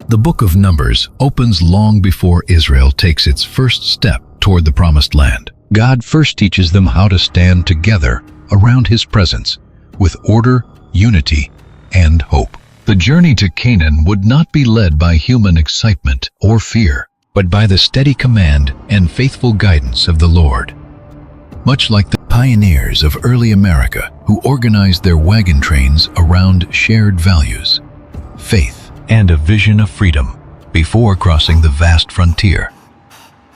The book of Numbers opens long before Israel takes its first step toward the promised land. God first teaches them how to stand together around His presence, with order, unity, and hope. The journey to Canaan would not be led by human excitement or fear, but by the steady command and faithful guidance of the Lord. Much like the pioneers of early America who organized their wagon trains around shared values, faith, and a vision of freedom before crossing the vast frontier.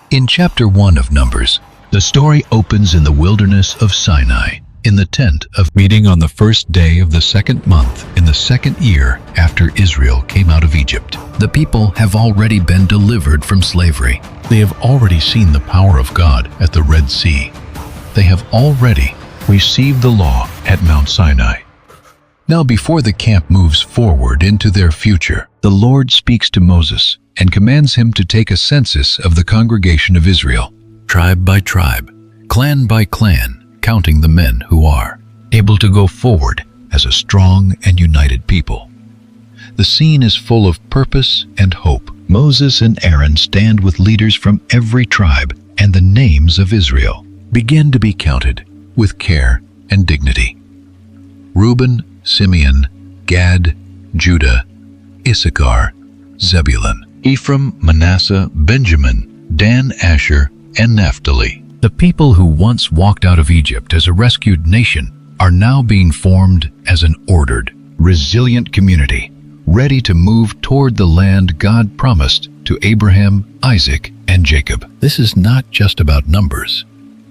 In chapter 1 of Numbers, the story opens in the wilderness of Sinai, in the tent of meeting on the first day of the second month in the second year after Israel came out of Egypt. The people have already been delivered from slavery. They have already seen the power of God at the Red Sea. They have already received the law at Mount Sinai. Now, before the camp moves forward into their future, the Lord speaks to Moses and commands him to take a census of the congregation of Israel, tribe by tribe, clan by clan, counting the men who are able to go forward as a strong and united people. The scene is full of purpose and hope. Moses and Aaron stand with leaders from every tribe, and the names of Israel begin to be counted with care and dignity. Reuben, Simeon, Gad, Judah, Issachar, Zebulun, Ephraim, Manasseh, Benjamin, Dan, Asher, and Naphtali. The people who once walked out of Egypt as a rescued nation are now being formed as an ordered, resilient community, ready to move toward the land God promised to Abraham, Isaac, and Jacob. This is not just about numbers.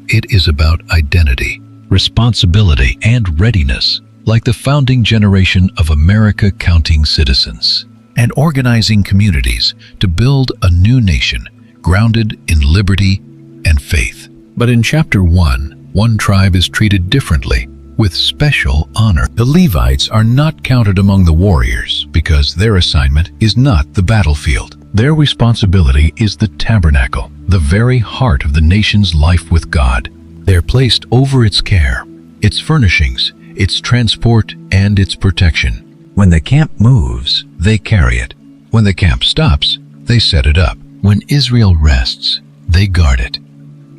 It is about identity, responsibility, and readiness, like the founding generation of America counting citizens, and organizing communities to build a new nation grounded in liberty and faith. But in chapter 1, one tribe is treated differently, with special honor. The Levites are not counted among the warriors because their assignment is not the battlefield. Their responsibility is the tabernacle, the very heart of the nation's life with God. They're placed over its care, its furnishings, its transport, and its protection. When the camp moves, they carry it. When the camp stops, they set it up. When Israel rests, they guard it.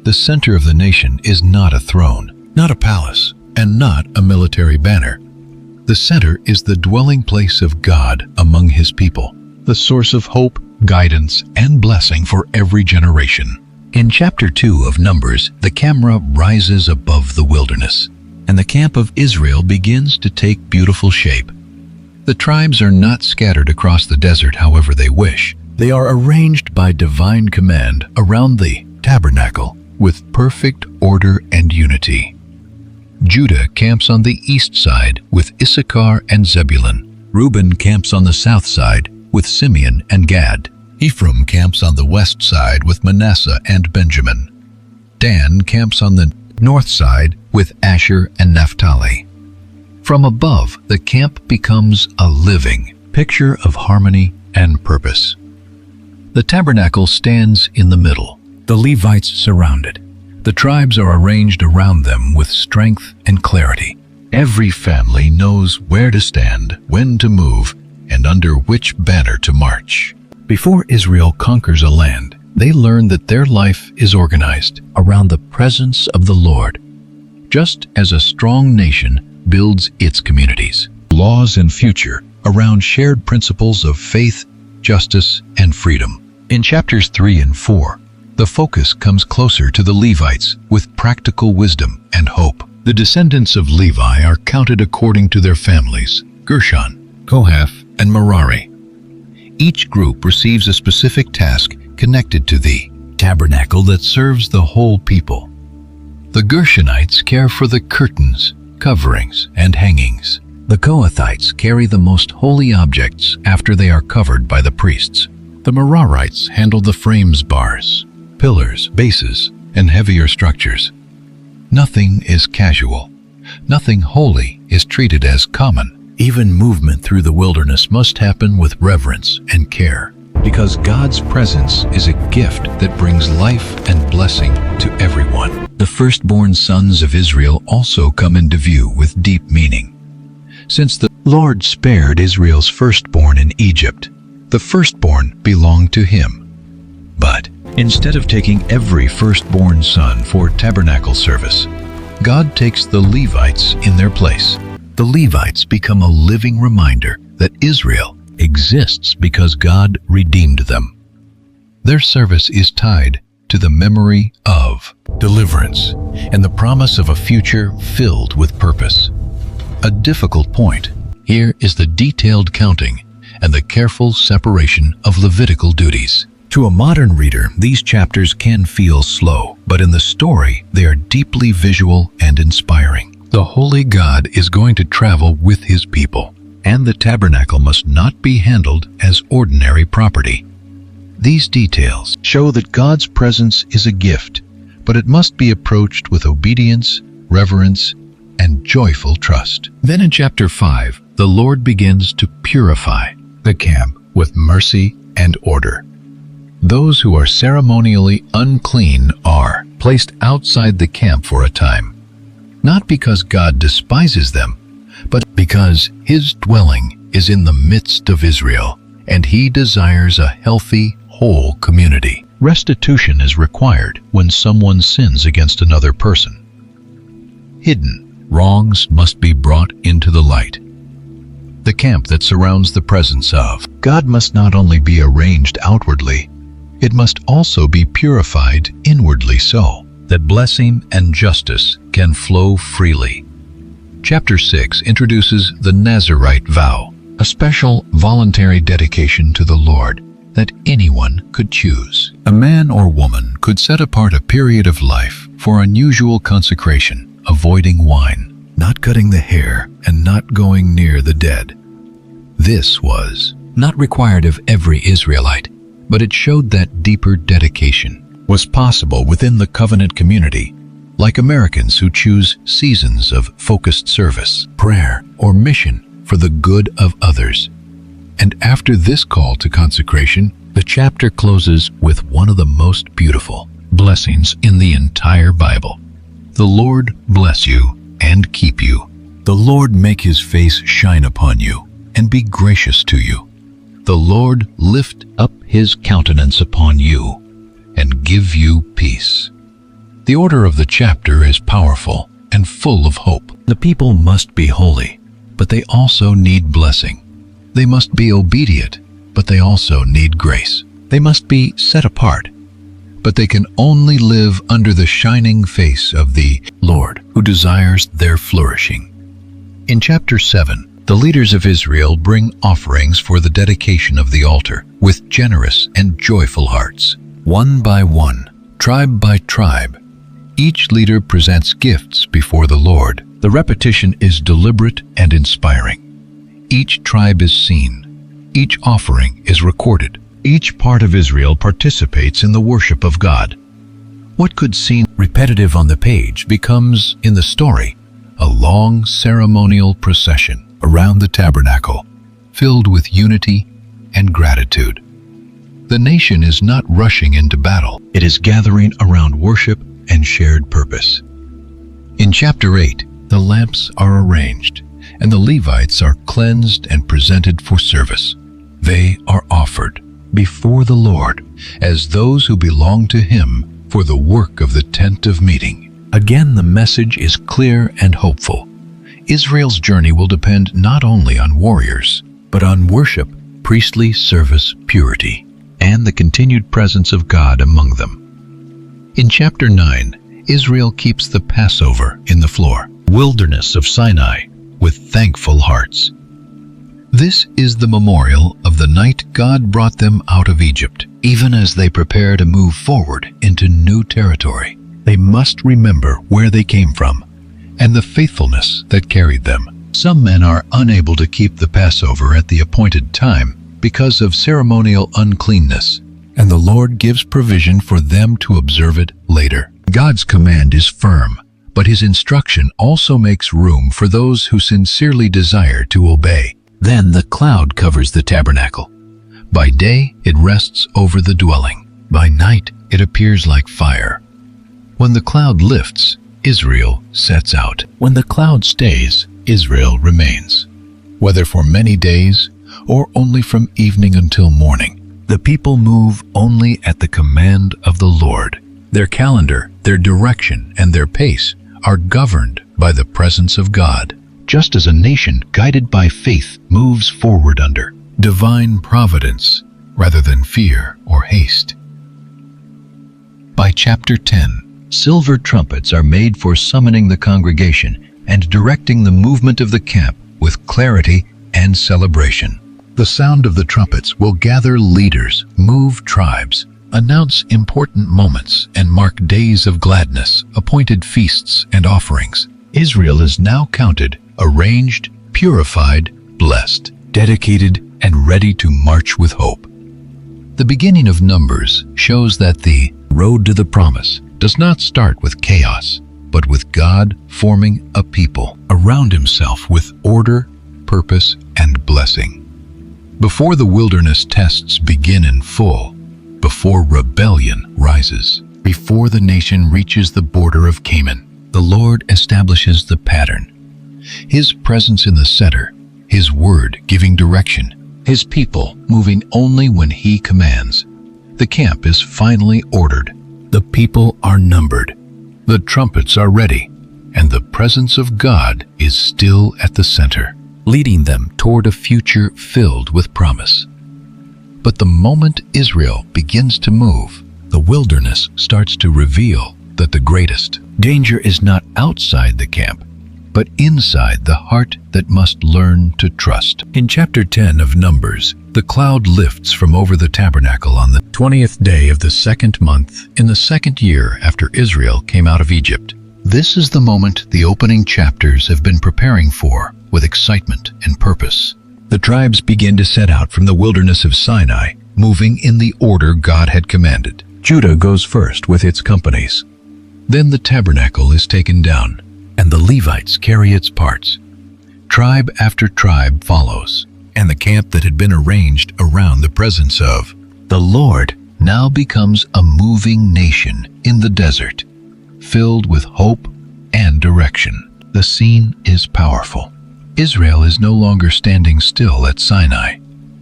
The center of the nation is not a throne, not a palace, and not a military banner. The center is the dwelling place of God among His people, the source of hope, guidance, and blessing for every generation. In chapter 2 of Numbers, the camera rises above the wilderness, and the camp of Israel begins to take beautiful shape. The tribes are not scattered across the desert however they wish. They are arranged by divine command around the tabernacle with perfect order and unity. Judah camps on the east side with Issachar and Zebulun. Reuben camps on the south side with Simeon and Gad. Ephraim camps on the west side with Manasseh and Benjamin. Dan camps on the north side with Asher and Naphtali. From above, the camp becomes a living picture of harmony and purpose. The tabernacle stands in the middle, the Levites surround it. The tribes are arranged around them with strength and clarity. Every family knows where to stand, when to move, and under which banner to march. Before Israel conquers a land, they learn that their life is organized around the presence of the Lord, just as a strong nation builds its communities, laws, and future around shared principles of faith, justice, and freedom. In chapters 3 and 4, the focus comes closer to the Levites with practical wisdom and hope. The descendants of Levi are counted according to their families: Gershon, Kohath, and Merari. Each group receives a specific task connected to the tabernacle that serves the whole people. The Gershonites care for the curtains, coverings, and hangings. The Kohathites carry the most holy objects after they are covered by the priests. The Merarites handle the frames, bars, pillars, bases, and heavier structures. Nothing is casual. Nothing holy is treated as common. Even movement through the wilderness must happen with reverence and care, because God's presence is a gift that brings life and blessing to everyone. The firstborn sons of Israel also come into view with deep meaning. Since the Lord spared Israel's firstborn in Egypt, The firstborn belonged to him. But instead of taking every firstborn son for tabernacle service, God takes the Levites in their place. The Levites become a living reminder that Israel exists because God redeemed them. Their service is tied to the memory of deliverance and the promise of a future filled with purpose. A difficult point here is the detailed counting and the careful separation of Levitical duties. To a modern reader, these chapters can feel slow, but in the story, they are deeply visual and inspiring. The Holy God is going to travel with his people, and the tabernacle must not be handled as ordinary property. These details show that God's presence is a gift, but it must be approached with obedience, reverence, and joyful trust. Then in chapter 5, the Lord begins to purify the camp with mercy and order. Those who are ceremonially unclean are placed outside the camp for a time, not because God despises them, but because his dwelling is in the midst of Israel, and he desires a healthy, whole community. Restitution is required when someone sins against another person. Hidden wrongs must be brought into the light. The camp that surrounds the presence of God must not only be arranged outwardly, it must also be purified inwardly so that blessing and justice can flow freely. Chapter 6 introduces the Nazirite vow, a special voluntary dedication to the Lord that anyone could choose. A man or woman could set apart a period of life for unusual consecration, avoiding wine, not cutting the hair, and not going near the dead. This was not required of every Israelite, but it showed that deeper dedication was possible within the covenant community, like Americans who choose seasons of focused service, prayer, or mission for the good of others. And after this call to consecration, the chapter closes with one of the most beautiful blessings in the entire Bible. The Lord bless you and keep you. The Lord make his face shine upon you and be gracious to you. The Lord lift up his countenance upon you and give you peace. The order of the chapter is powerful and full of hope. The people must be holy, but they also need blessing. They must be obedient, but they also need grace. They must be set apart, but they can only live under the shining face of the Lord, who desires their flourishing. In chapter 7, the leaders of Israel bring offerings for the dedication of the altar with generous and joyful hearts. One by one, tribe by tribe, each leader presents gifts before the Lord. The repetition is deliberate and inspiring. Each tribe is seen. Each offering is recorded. Each part of Israel participates in the worship of God. What could seem repetitive on the page becomes, in the story, a long ceremonial procession around the tabernacle, filled with unity and gratitude. The nation is not rushing into battle. It is gathering around worship and shared purpose. In chapter 8, the lamps are arranged, and the Levites are cleansed and presented for service. They are offered before the Lord as those who belong to him for the work of the tent of meeting. Again, the message is clear and hopeful. Israel's journey will depend not only on warriors, but on worship, priestly service, purity, and the continued presence of God among them. In chapter 9, Israel keeps the Passover in the wilderness of Sinai with thankful hearts. This is the memorial of the night God brought them out of Egypt. Even as they prepare to move forward into new territory, they must remember where they came from and the faithfulness that carried them. Some men are unable to keep the Passover at the appointed time because of ceremonial uncleanness, and the Lord gives provision for them to observe it later. God's command is firm, but his instruction also makes room for those who sincerely desire to obey. Then the cloud covers the tabernacle. By day, it rests over the dwelling. By night, it appears like fire. When the cloud lifts, Israel sets out. When the cloud stays, Israel remains. Whether for many days or only from evening until morning. The people move only at the command of the Lord. Their calendar, their direction, and their pace are governed by the presence of God, just as a nation guided by faith moves forward under divine providence rather than fear or haste. By chapter 10, silver trumpets are made for summoning the congregation and directing the movement of the camp with clarity and celebration. The sound of the trumpets will gather leaders, move tribes, announce important moments, and mark days of gladness, appointed feasts and offerings. Israel is now counted, arranged, purified, blessed, dedicated, and ready to march with hope. The beginning of Numbers shows that the road to the promise does not start with chaos, but with God forming a people around himself with order, purpose, and blessing. Before the wilderness tests begin in full, before rebellion rises, before the nation reaches the border of Canaan, the Lord establishes the pattern. His presence in the center, His word giving direction, His people moving only when He commands. The camp is finally ordered. The people are numbered. The trumpets are ready, and the presence of God is still at the center, leading them toward a future filled with promise. But the moment Israel begins to move, the wilderness starts to reveal that the greatest danger is not outside the camp, but inside the heart that must learn to trust. In chapter 10 of Numbers, the cloud lifts from over the tabernacle on the 20th day of the second month in the second year after Israel came out of Egypt. This is the moment the opening chapters have been preparing for with excitement and purpose. The tribes begin to set out from the wilderness of Sinai, moving in the order God had commanded. Judah goes first with its companies. Then the tabernacle is taken down, and the Levites carry its parts. Tribe after tribe follows, and the camp that had been arranged around the presence of the Lord now becomes a moving nation in the desert, filled with hope and direction. The scene is powerful. Israel is no longer standing still at Sinai.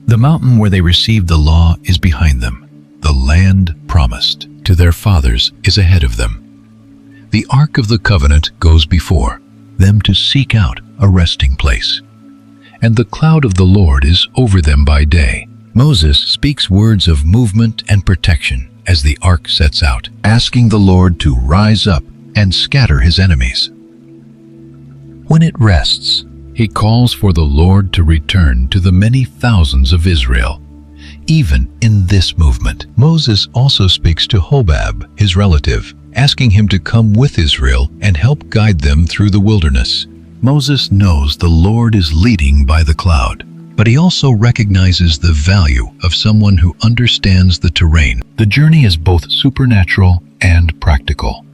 The mountain where they received the law is behind them. The land promised to their fathers is ahead of them. The Ark of the Covenant goes before them to seek out a resting place. And the cloud of the Lord is over them by day. Moses speaks words of movement and protection as the ark sets out, asking the Lord to rise up and scatter his enemies. When it rests, he calls for the Lord to return to the many thousands of Israel. Even in this movement, Moses also speaks to Hobab, his relative, asking him to come with Israel and help guide them through the wilderness. Moses knows the Lord is leading by the cloud, but he also recognizes the value of someone who understands the terrain. The journey is both supernatural and practical.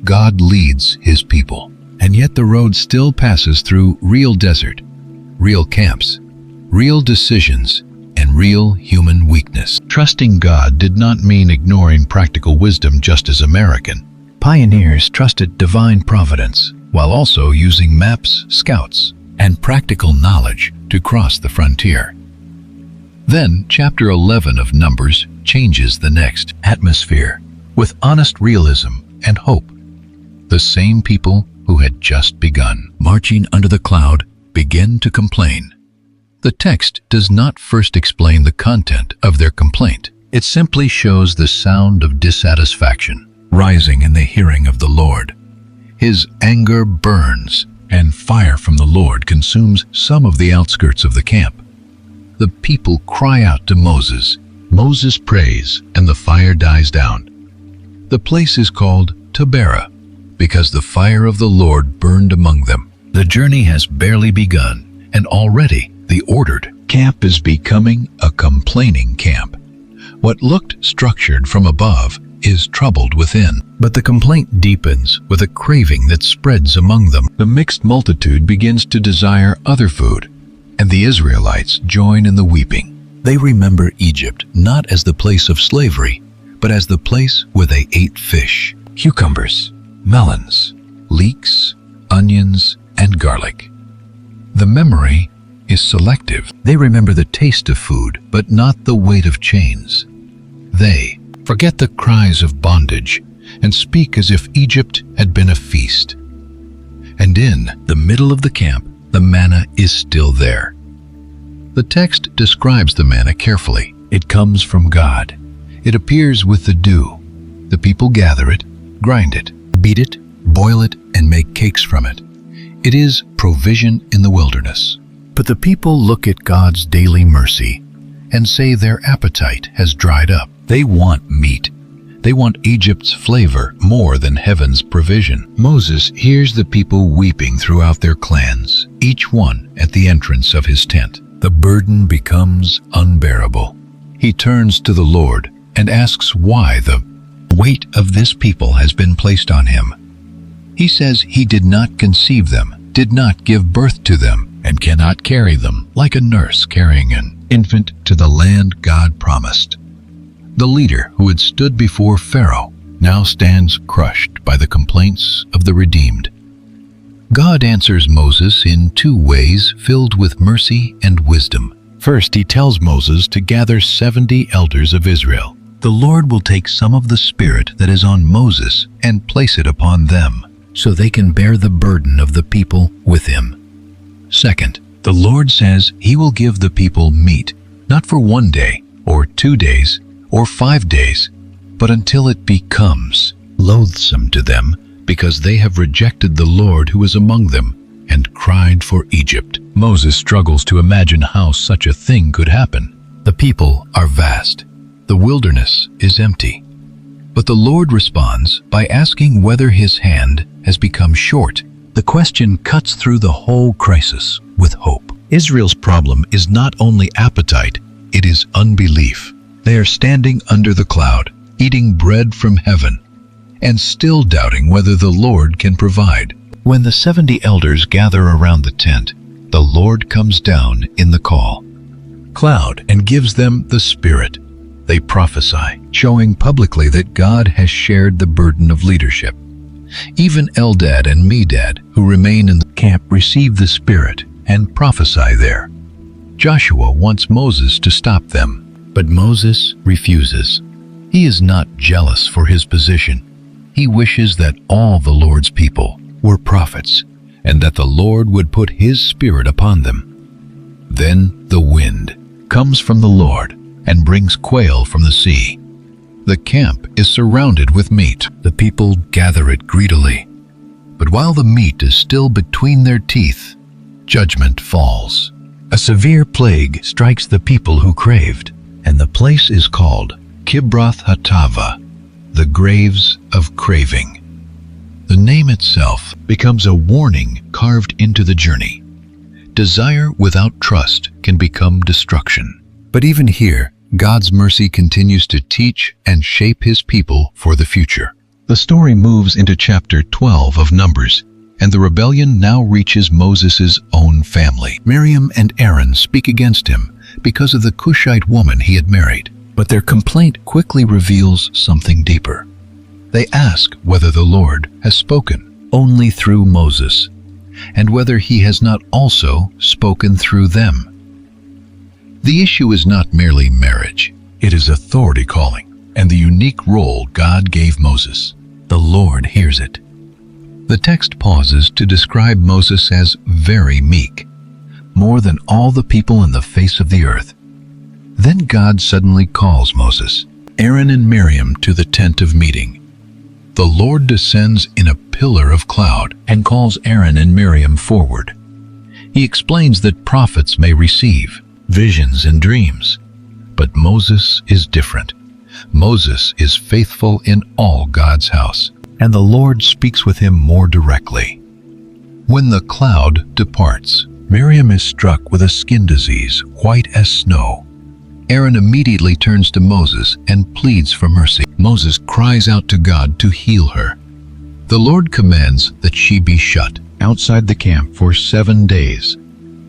God leads his people, and yet the road still passes through real desert, real camps, real decisions, and real human weakness. Trusting God did not mean ignoring practical wisdom just as American. Pioneers trusted divine providence, while also using maps, scouts, and practical knowledge to cross the frontier. Then, chapter 11 of Numbers changes the next atmosphere with honest realism and hope. The same people who had just begun marching under the cloud begin to complain. The text does not first explain the content of their complaint. It simply shows the sound of dissatisfaction rising in the hearing of the Lord. His anger burns, and fire from the Lord consumes some of the outskirts of the camp. The people cry out to Moses. Moses prays, and the fire dies down. The place is called Taberah, because the fire of the Lord burned among them. The journey has barely begun, and already the ordered camp is becoming a complaining camp. What looked structured from above is troubled within. But the complaint deepens with a craving that spreads among them. The mixed multitude begins to desire other food, and the Israelites join in the weeping. They remember Egypt not as the place of slavery, but as the place where they ate fish, cucumbers, melons, leeks, onions, and garlic. The memory is selective. They remember the taste of food, but not the weight of chains. They forget the cries of bondage and speak as if Egypt had been a feast. And in the middle of the camp, the manna is still there. The text describes the manna carefully. It comes from God. It appears with the dew. The people gather it, grind it, beat it, boil it, and make cakes from it. It is provision in the wilderness. But the people look at God's daily mercy and say their appetite has dried up. They want meat. They want Egypt's flavor more than heaven's provision. Moses hears the people weeping throughout their clans, each one at the entrance of his tent. The burden becomes unbearable. He turns to the Lord and asks why the weight of this people has been placed on him. He says he did not conceive them, did not give birth to them, and cannot carry them like a nurse carrying an infant to the land God promised. The leader who had stood before Pharaoh now stands crushed by the complaints of the redeemed. God answers Moses in two ways filled with mercy and wisdom. First, he tells Moses to gather 70 elders of Israel. The Lord will take some of the spirit that is on Moses and place it upon them, so they can bear the burden of the people with him. Second, the Lord says he will give the people meat, not for 1 day, or 2 days, or 5 days, but until it becomes loathsome to them, because they have rejected the Lord who is among them, and cried for Egypt. Moses struggles to imagine how such a thing could happen. The people are vast. The wilderness is empty. But the Lord responds by asking whether his hand has become short. The question cuts through the whole crisis with hope. Israel's problem is not only appetite, it is unbelief. They are standing under the cloud, eating bread from heaven, and still doubting whether the Lord can provide. When the 70 elders gather around the tent, the Lord comes down in the cloud and gives them the Spirit. They prophesy, showing publicly that God has shared the burden of leadership. Even Eldad and Medad, who remain in the camp, receive the Spirit and prophesy there. Joshua wants Moses to stop them, but Moses refuses. He is not jealous for his position. He wishes that all the Lord's people were prophets, and that the Lord would put his Spirit upon them. Then the wind comes from the Lord and brings quail from the sea. The camp is surrounded with meat. The people gather it greedily. But while the meat is still between their teeth, judgment falls. A severe plague strikes the people who craved, and the place is called Kibroth Hattava, the graves of craving. The name itself becomes a warning carved into the journey. Desire without trust can become destruction. But even here, God's mercy continues to teach and shape his people for the future. The story moves into chapter 12 of Numbers, and the rebellion now reaches Moses' own family. Miriam and Aaron speak against him because of the Cushite woman he had married. But their complaint quickly reveals something deeper. They ask whether the Lord has spoken only through Moses, and whether he has not also spoken through them. The issue is not merely marriage, it is authority calling, and the unique role God gave Moses. The Lord hears it. The text pauses to describe Moses as very meek, more than all the people in the face of the earth. Then God suddenly calls Moses, Aaron and Miriam to the tent of meeting. The Lord descends in a pillar of cloud and calls Aaron and Miriam forward. He explains that prophets may receive visions and dreams, but Moses is different. Moses is faithful in all God's house, and the Lord speaks with him more directly. When the cloud departs, Miriam is struck with a skin disease, white as snow. Aaron immediately turns to Moses and pleads for mercy. Moses cries out to God to heal her. The Lord commands that she be shut outside the camp for 7 days,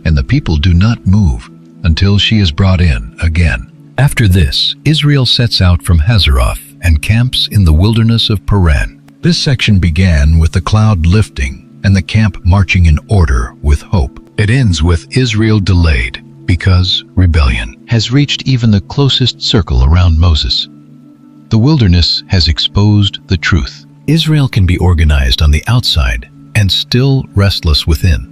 and the people do not move until she is brought in again. After this, Israel sets out from Hazeroth and camps in the wilderness of Paran. This section began with the cloud lifting and the camp marching in order with hope. It ends with Israel delayed because rebellion has reached even the closest circle around Moses. The wilderness has exposed the truth. Israel can be organized on the outside and still restless within.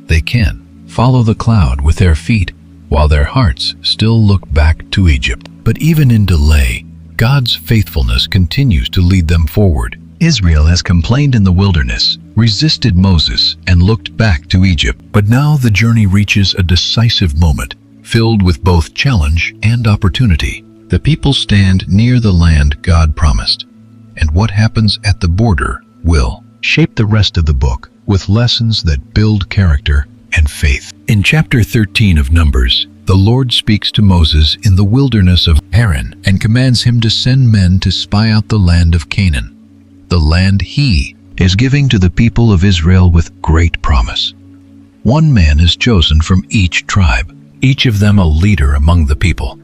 They can follow the cloud with their feet while their hearts still look back to Egypt. But even in delay, God's faithfulness continues to lead them forward. Israel has complained in the wilderness, resisted Moses, and looked back to Egypt. But now the journey reaches a decisive moment, filled with both challenge and opportunity. The people stand near the land God promised, and what happens at the border will shape the rest of the book with lessons that build character and faith. In chapter 13 of Numbers, the Lord speaks to Moses in the wilderness of Haran and commands him to send men to spy out the land of Canaan, the land he is giving to the people of Israel with great promise. One man is chosen from each tribe, each of them a leader among the people.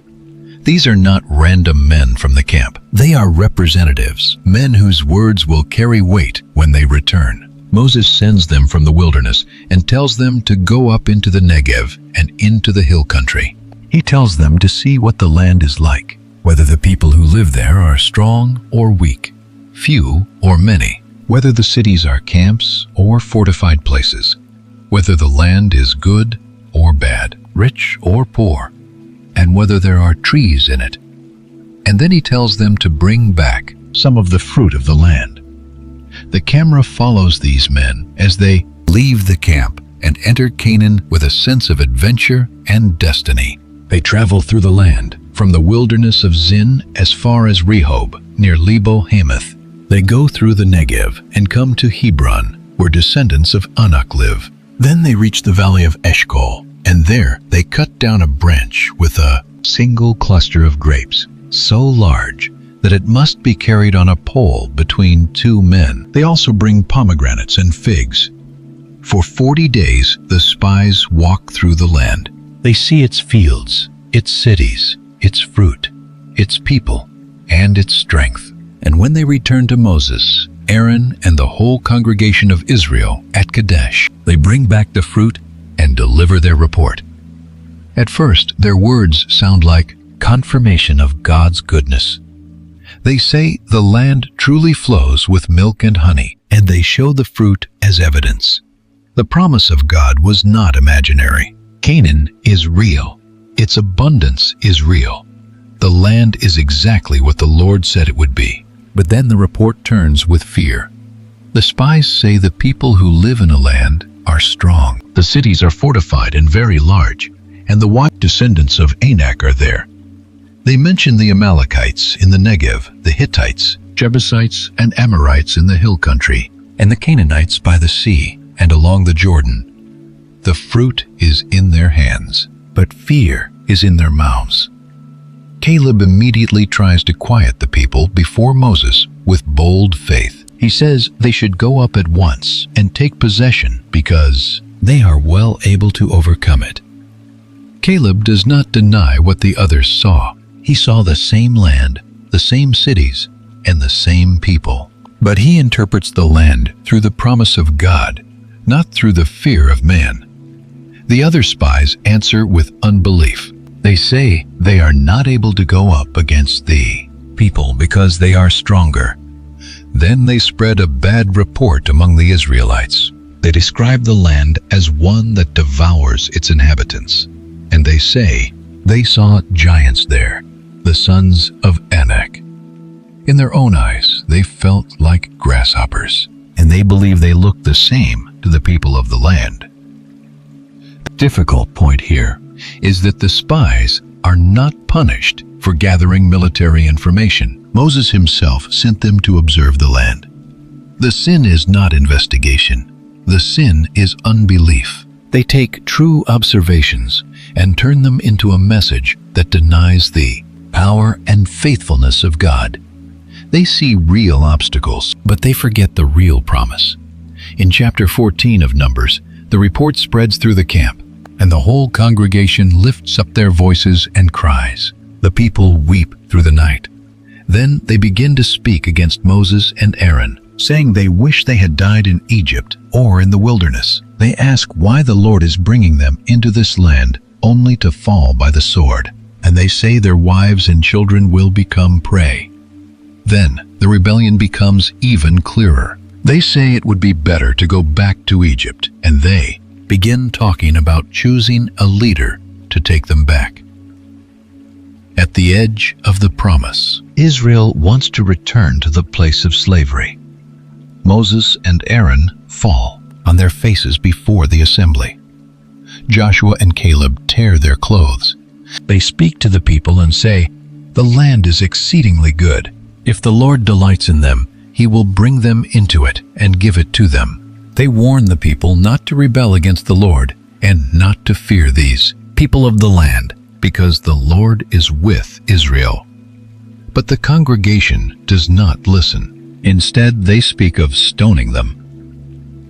These are not random men from the camp. They are representatives, men whose words will carry weight when they return. Moses sends them from the wilderness and tells them to go up into the Negev and into the hill country. He tells them to see what the land is like, whether the people who live there are strong or weak, few or many, whether the cities are camps or fortified places, whether the land is good or bad, rich or poor, and whether there are trees in it. And then he tells them to bring back some of the fruit of the land. The camera follows these men as they leave the camp and enter Canaan with a sense of adventure and destiny. They travel through the land, from the wilderness of Zin as far as Rehob, near Lebo Hamath. They go through the Negev and come to Hebron, where descendants of Anak live. Then they reach the valley of Eshcol, and there they cut down a branch with a single cluster of grapes, so large that it must be carried on a pole between two men. They also bring pomegranates and figs. For 40 days, the spies walk through the land. They see its fields, its cities, its fruit, its people, and its strength. And when they return to Moses, Aaron, and the whole congregation of Israel at Kadesh, they bring back the fruit and deliver their report. At first, their words sound like confirmation of God's goodness. They say the land truly flows with milk and honey, and they show the fruit as evidence. The promise of God was not imaginary. Canaan is real. Its abundance is real. The land is exactly what the Lord said it would be. But then the report turns with fear. The spies say the people who live in a land are strong. The cities are fortified and very large, and the white descendants of Anak are there. They mention the Amalekites in the Negev, the Hittites, Jebusites, and Amorites in the hill country, and the Canaanites by the sea and along the Jordan. The fruit is in their hands, but fear is in their mouths. Caleb immediately tries to quiet the people before Moses with bold faith. He says they should go up at once and take possession because they are well able to overcome it. Caleb does not deny what the others saw. He saw the same land, the same cities, and the same people. But he interprets the land through the promise of God, not through the fear of man. The other spies answer with unbelief. They say they are not able to go up against the people because they are stronger. Then they spread a bad report among the Israelites. They describe the land as one that devours its inhabitants. And they say they saw giants there, the sons of Anak. In their own eyes, they felt like grasshoppers, and they believe they looked the same to the people of the land. The difficult point here is that the spies are not punished for gathering military information. Moses himself sent them to observe the land. The sin is not investigation. The sin is unbelief. They take true observations and turn them into a message that denies the power and faithfulness of God. They see real obstacles, but they forget the real promise. In chapter 14 of Numbers, the report spreads through the camp, and the whole congregation lifts up their voices and cries. The people weep through the night. Then they begin to speak against Moses and Aaron, saying they wish they had died in Egypt or in the wilderness. They ask why the Lord is bringing them into this land only to fall by the sword, and they say their wives and children will become prey. Then the rebellion becomes even clearer. They say it would be better to go back to Egypt, and they begin talking about choosing a leader to take them back. At the edge of the promise, Israel wants to return to the place of slavery. Moses and Aaron fall on their faces before the assembly. Joshua and Caleb tear their clothes. They speak to the people and say, "The land is exceedingly good. If the Lord delights in them, He will bring them into it and give it to them." They warn the people not to rebel against the Lord and not to fear these people of the land, because the Lord is with Israel. But the congregation does not listen. Instead, they speak of stoning them.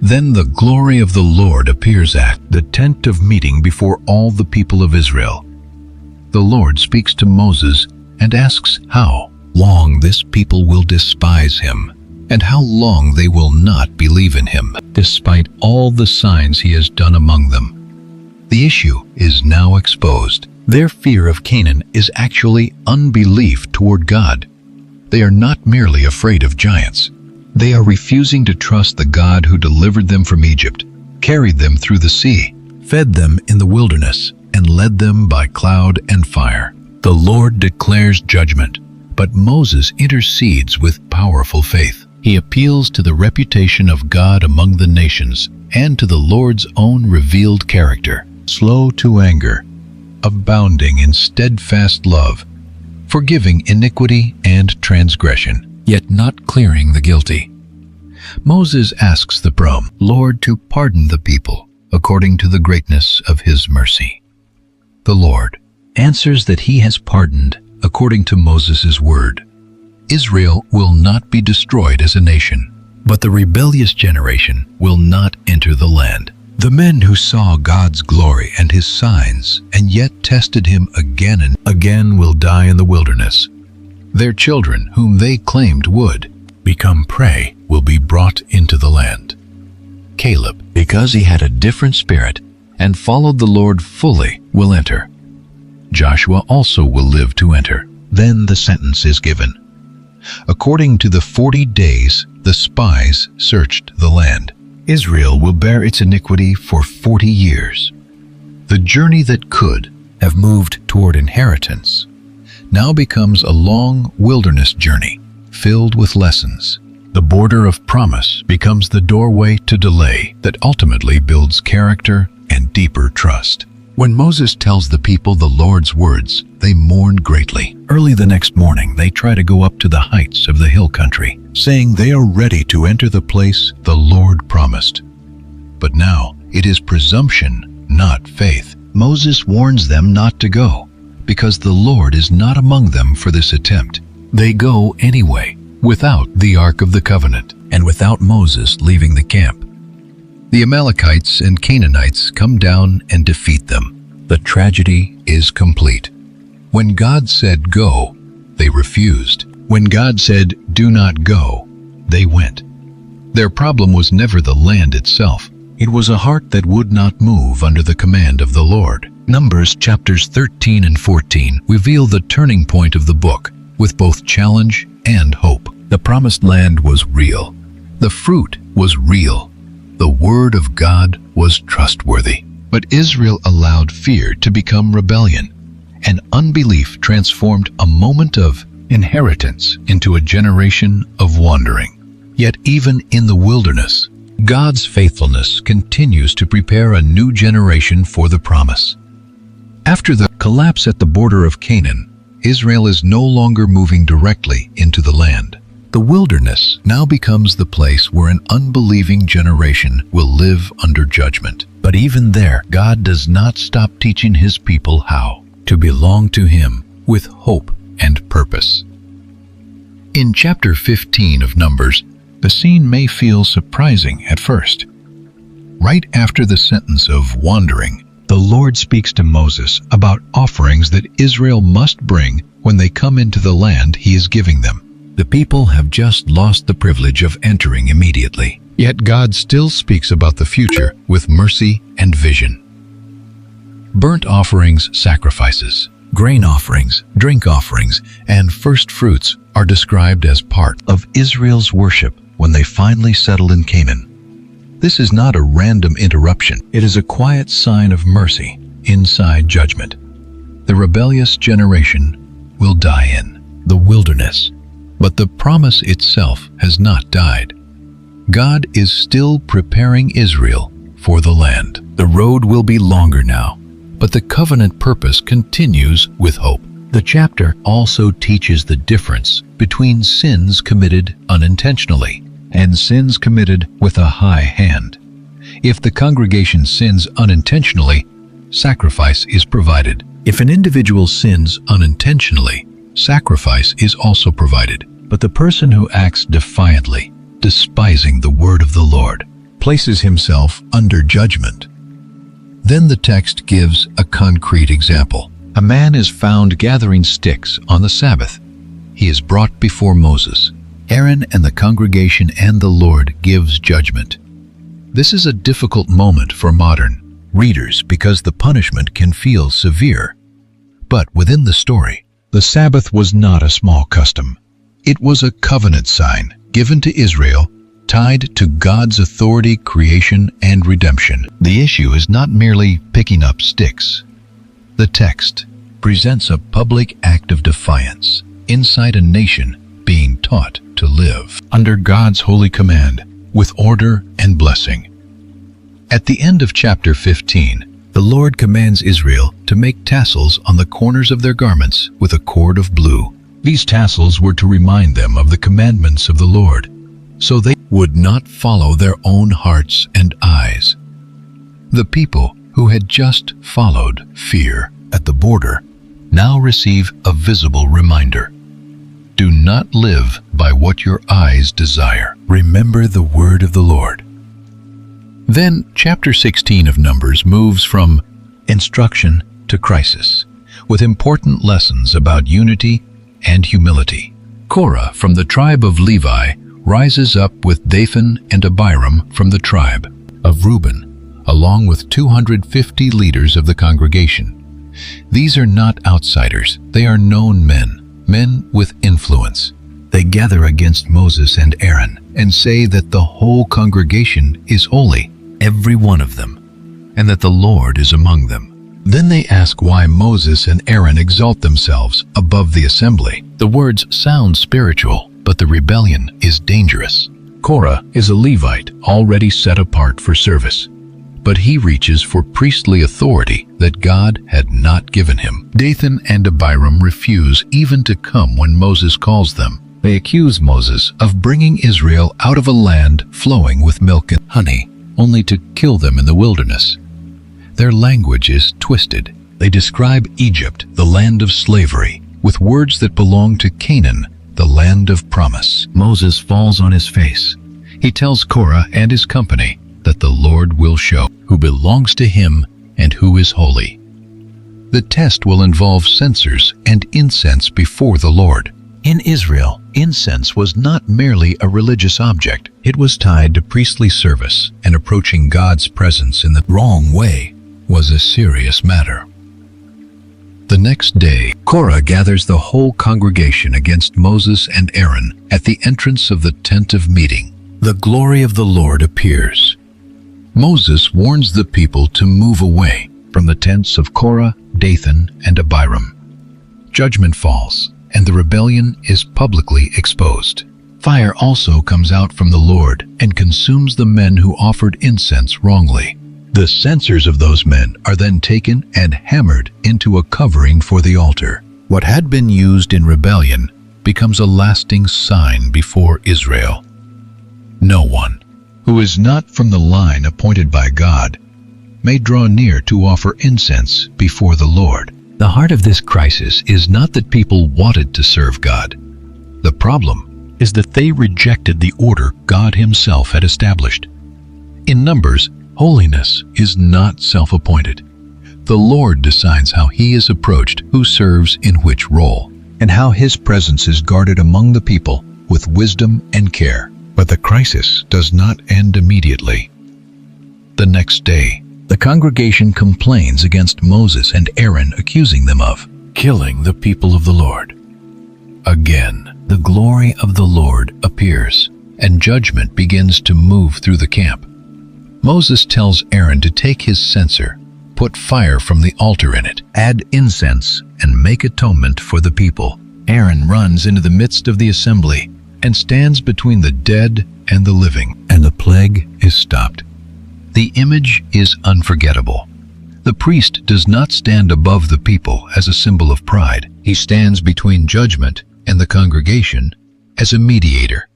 Then the glory of the Lord appears at the tent of meeting before all the people of Israel. The Lord speaks to Moses and asks how long this people will despise him, and how long they will not believe in him, despite all the signs he has done among them. The issue is now exposed. Their fear of Canaan is actually unbelief toward God. They are not merely afraid of giants. They are refusing to trust the God who delivered them from Egypt, carried them through the sea, fed them in the wilderness, and led them by cloud and fire. The Lord declares judgment, but Moses intercedes with powerful faith. He appeals to the reputation of God among the nations and to the Lord's own revealed character, slow to anger, abounding in steadfast love, forgiving iniquity and transgression, yet not clearing the guilty. Moses asks the Lord to pardon the people according to the greatness of his mercy. The Lord answers that he has pardoned according to Moses' word. Israel will not be destroyed as a nation, but the rebellious generation will not enter the land. The men who saw God's glory and his signs and yet tested him again and again will die in the wilderness. Their children, whom they claimed would become prey, will be brought into the land. Caleb, because he had a different spirit and followed the Lord fully, will enter. Joshua also will live to enter. Then the sentence is given. According to the 40 days, the spies searched the land. Israel will bear its iniquity for 40 years. The journey that could have moved toward inheritance now becomes a long wilderness journey filled with lessons. The border of promise becomes the doorway to delay that ultimately builds character and deeper trust. When Moses tells the people the Lord's words, they mourn greatly. Early the next morning, they try to go up to the heights of the hill country, saying they are ready to enter the place the Lord promised. But now it is presumption, not faith. Moses warns them not to go, because the Lord is not among them for this attempt. They go anyway, without the Ark of the Covenant, and without Moses leaving the camp. The Amalekites and Canaanites come down and defeat them. The tragedy is complete. When God said go, they refused. When God said do not go, they went. Their problem was never the land itself. It was a heart that would not move under the command of the Lord. Numbers chapters 13 and 14 reveal the turning point of the book, with both challenge and hope. The promised land was real. The fruit was real. The word of God was trustworthy. But Israel allowed fear to become rebellion, and unbelief transformed a moment of inheritance into a generation of wandering. Yet even in the wilderness, God's faithfulness continues to prepare a new generation for the promise. After the collapse at the border of Canaan, Israel is no longer moving directly into the land. The wilderness now becomes the place where an unbelieving generation will live under judgment. But even there, God does not stop teaching his people how to belong to him with hope and purpose. In chapter 15 of Numbers, the scene may feel surprising at first. Right after the sentence of wandering, the Lord speaks to Moses about offerings that Israel must bring when they come into the land he is giving them. The people have just lost the privilege of entering immediately. Yet God still speaks about the future with mercy and vision. Burnt offerings, sacrifices, grain offerings, drink offerings, and first fruits are described as part of Israel's worship when they finally settled in Canaan. This is not a random interruption. It is a quiet sign of mercy inside judgment. The rebellious generation will die in the wilderness, but the promise itself has not died. God is still preparing Israel for the land. The road will be longer now, but the covenant purpose continues with hope. The chapter also teaches the difference between sins committed unintentionally and sins committed with a high hand. If the congregation sins unintentionally, sacrifice is provided. If an individual sins unintentionally, sacrifice is also provided. But the person who acts defiantly, despising the word of the Lord, places himself under judgment. Then the text gives a concrete example. A man is found gathering sticks on the Sabbath. He is brought before Moses. Aaron and the congregation and the Lord gives judgment. This is a difficult moment for modern readers because the punishment can feel severe. But within the story, the Sabbath was not a small custom. It was a covenant sign given to Israel, tied to God's authority, creation, and redemption. The issue is not merely picking up sticks. The text presents a public act of defiance inside a nation being taught to live under God's holy command with order and blessing. At the end of chapter 15, the Lord commands Israel to make tassels on the corners of their garments with a cord of blue. These tassels were to remind them of the commandments of the Lord, so they would not follow their own hearts and eyes. The people who had just followed fear at the border now receive a visible reminder. Do not live by what your eyes desire. Remember the word of the Lord. Then chapter 16 of Numbers moves from instruction to crisis, with important lessons about unity and humility. Korah from the tribe of Levi rises up with Dathan and Abiram from the tribe of Reuben, along with 250 leaders of the congregation. These are not outsiders, they are known men with influence. They gather against Moses and Aaron and say that the whole congregation is holy, every one of them, and that the Lord is among them. Then they ask why Moses and Aaron exalt themselves above the assembly. The words sound spiritual, but the rebellion is dangerous. Korah is a Levite already set apart for service, but he reaches for priestly authority that God had not given him. Dathan and Abiram refuse even to come when Moses calls them. They accuse Moses of bringing Israel out of a land flowing with milk and honey, only to kill them in the wilderness. Their language is twisted. They describe Egypt, the land of slavery, with words that belong to Canaan, the land of promise. Moses falls on his face. He tells Korah and his company that the Lord will show who belongs to him and who is holy. The test will involve censers and incense before the Lord. In Israel, incense was not merely a religious object. It was tied to priestly service, and approaching God's presence in the wrong way was a serious matter. The next day, Korah gathers the whole congregation against Moses and Aaron at the entrance of the tent of meeting. The glory of the Lord appears. Moses warns the people to move away from the tents of Korah, Dathan, and Abiram. Judgment falls, and the rebellion is publicly exposed. Fire also comes out from the Lord and consumes the men who offered incense wrongly. The censers of those men are then taken and hammered into a covering for the altar. What had been used in rebellion becomes a lasting sign before Israel. No one who is not from the line appointed by God may draw near to offer incense before the Lord. The heart of this crisis is not that people wanted to serve God. The problem is that they rejected the order God himself had established. In Numbers, holiness is not self-appointed. The Lord decides how he is approached, who serves in which role, and how his presence is guarded among the people with wisdom and care. But the crisis does not end immediately. The next day, the congregation complains against Moses and Aaron, accusing them of killing the people of the Lord. Again, the glory of the Lord appears, and judgment begins to move through the camp. Moses tells Aaron to take his censer, put fire from the altar in it, add incense, and make atonement for the people. Aaron runs into the midst of the assembly and stands between the dead and the living, and the plague is stopped. The image is unforgettable. The priest does not stand above the people as a symbol of pride. He stands between judgment and the congregation as a mediator.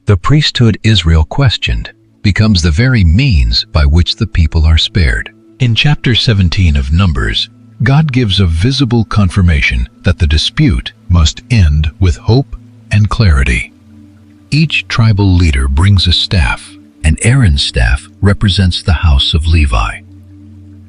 The priesthood Israel questioned becomes the very means by which the people are spared. In chapter 17 of Numbers, God gives a visible confirmation that the dispute must end with hope and clarity. Each tribal leader brings a staff, and Aaron's staff represents the house of Levi.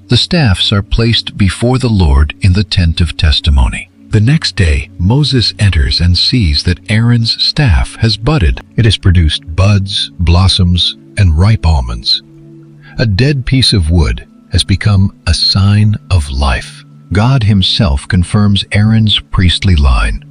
The staffs are placed before the Lord in the tent of testimony. The next day, Moses enters and sees that Aaron's staff has budded. It has produced buds, blossoms, and ripe almonds. A dead piece of wood has become a sign of life. God himself confirms Aaron's priestly line.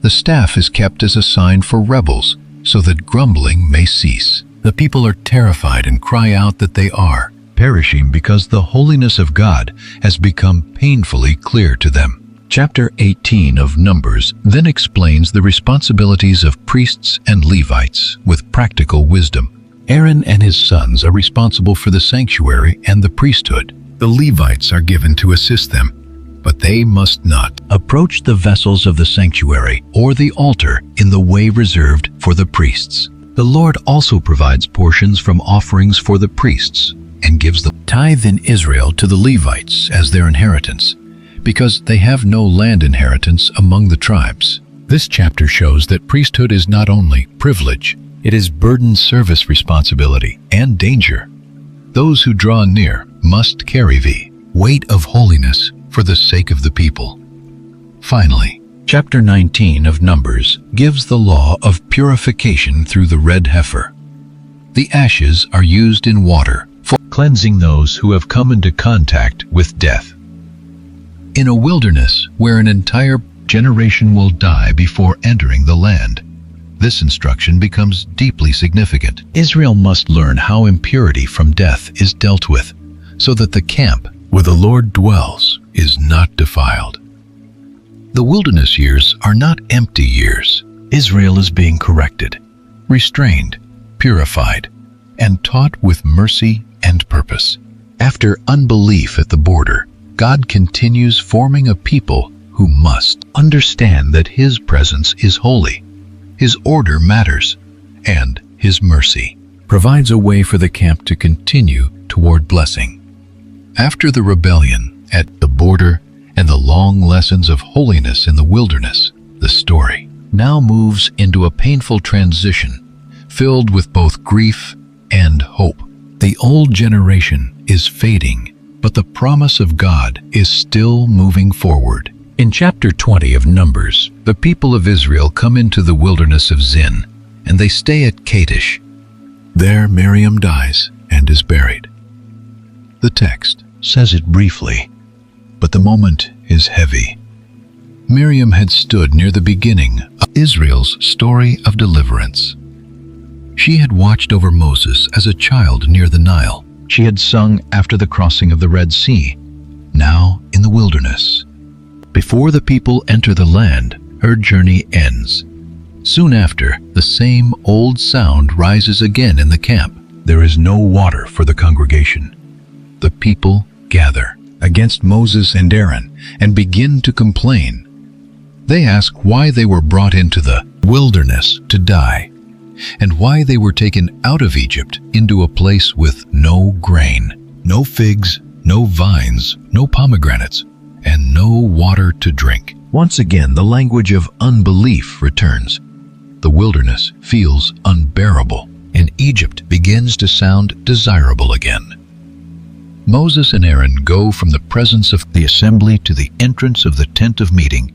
The staff is kept as a sign for rebels, so that grumbling may cease. The people are terrified and cry out that they are perishing because the holiness of God has become painfully clear to them. Chapter 18 of Numbers then explains the responsibilities of priests and Levites with practical wisdom. Aaron and his sons are responsible for the sanctuary and the priesthood. The Levites are given to assist them, but they must not approach the vessels of the sanctuary or the altar in the way reserved for the priests. The Lord also provides portions from offerings for the priests and gives the tithe in Israel to the Levites as their inheritance, because they have no land inheritance among the tribes. This chapter shows that priesthood is not only privilege, it is burdened service responsibility and danger. Those who draw near must carry the weight of holiness for the sake of the people. Finally, chapter 19 of Numbers gives the law of purification through the red heifer. The ashes are used in water for cleansing those who have come into contact with death. In a wilderness where an entire generation will die before entering the land, this instruction becomes deeply significant. Israel must learn how impurity from death is dealt with, so that the camp where the Lord dwells is not defiled. The wilderness years are not empty years. Israel is being corrected, restrained, purified, and taught with mercy and purpose. After unbelief at the border, God continues forming a people who must understand that His presence is holy, His order matters, and His mercy provides a way for the camp to continue toward blessing. After the rebellion at the border and the long lessons of holiness in the wilderness, the story now moves into a painful transition filled with both grief and hope. The old generation is fading, but the promise of God is still moving forward. In chapter 20 of Numbers, the people of Israel come into the wilderness of Zin, and they stay at Kadesh. There Miriam dies and is buried. The text says it briefly, but the moment is heavy. Miriam had stood near the beginning of Israel's story of deliverance. She had watched over Moses as a child near the Nile. She had sung after the crossing of the Red Sea, now in the wilderness. Before the people enter the land, her journey ends. Soon after, the same old sound rises again in the camp. There is no water for the congregation. The people gather against Moses and Aaron and begin to complain. They ask why they were brought into the wilderness to die, and why they were taken out of Egypt into a place with no grain, no figs, no vines, no pomegranates, and no water to drink. Once again, the language of unbelief returns. The wilderness feels unbearable, and Egypt begins to sound desirable again. Moses and Aaron go from the presence of the assembly to the entrance of the tent of meeting,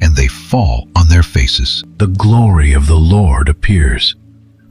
and they fall on their faces. The glory of the Lord appears.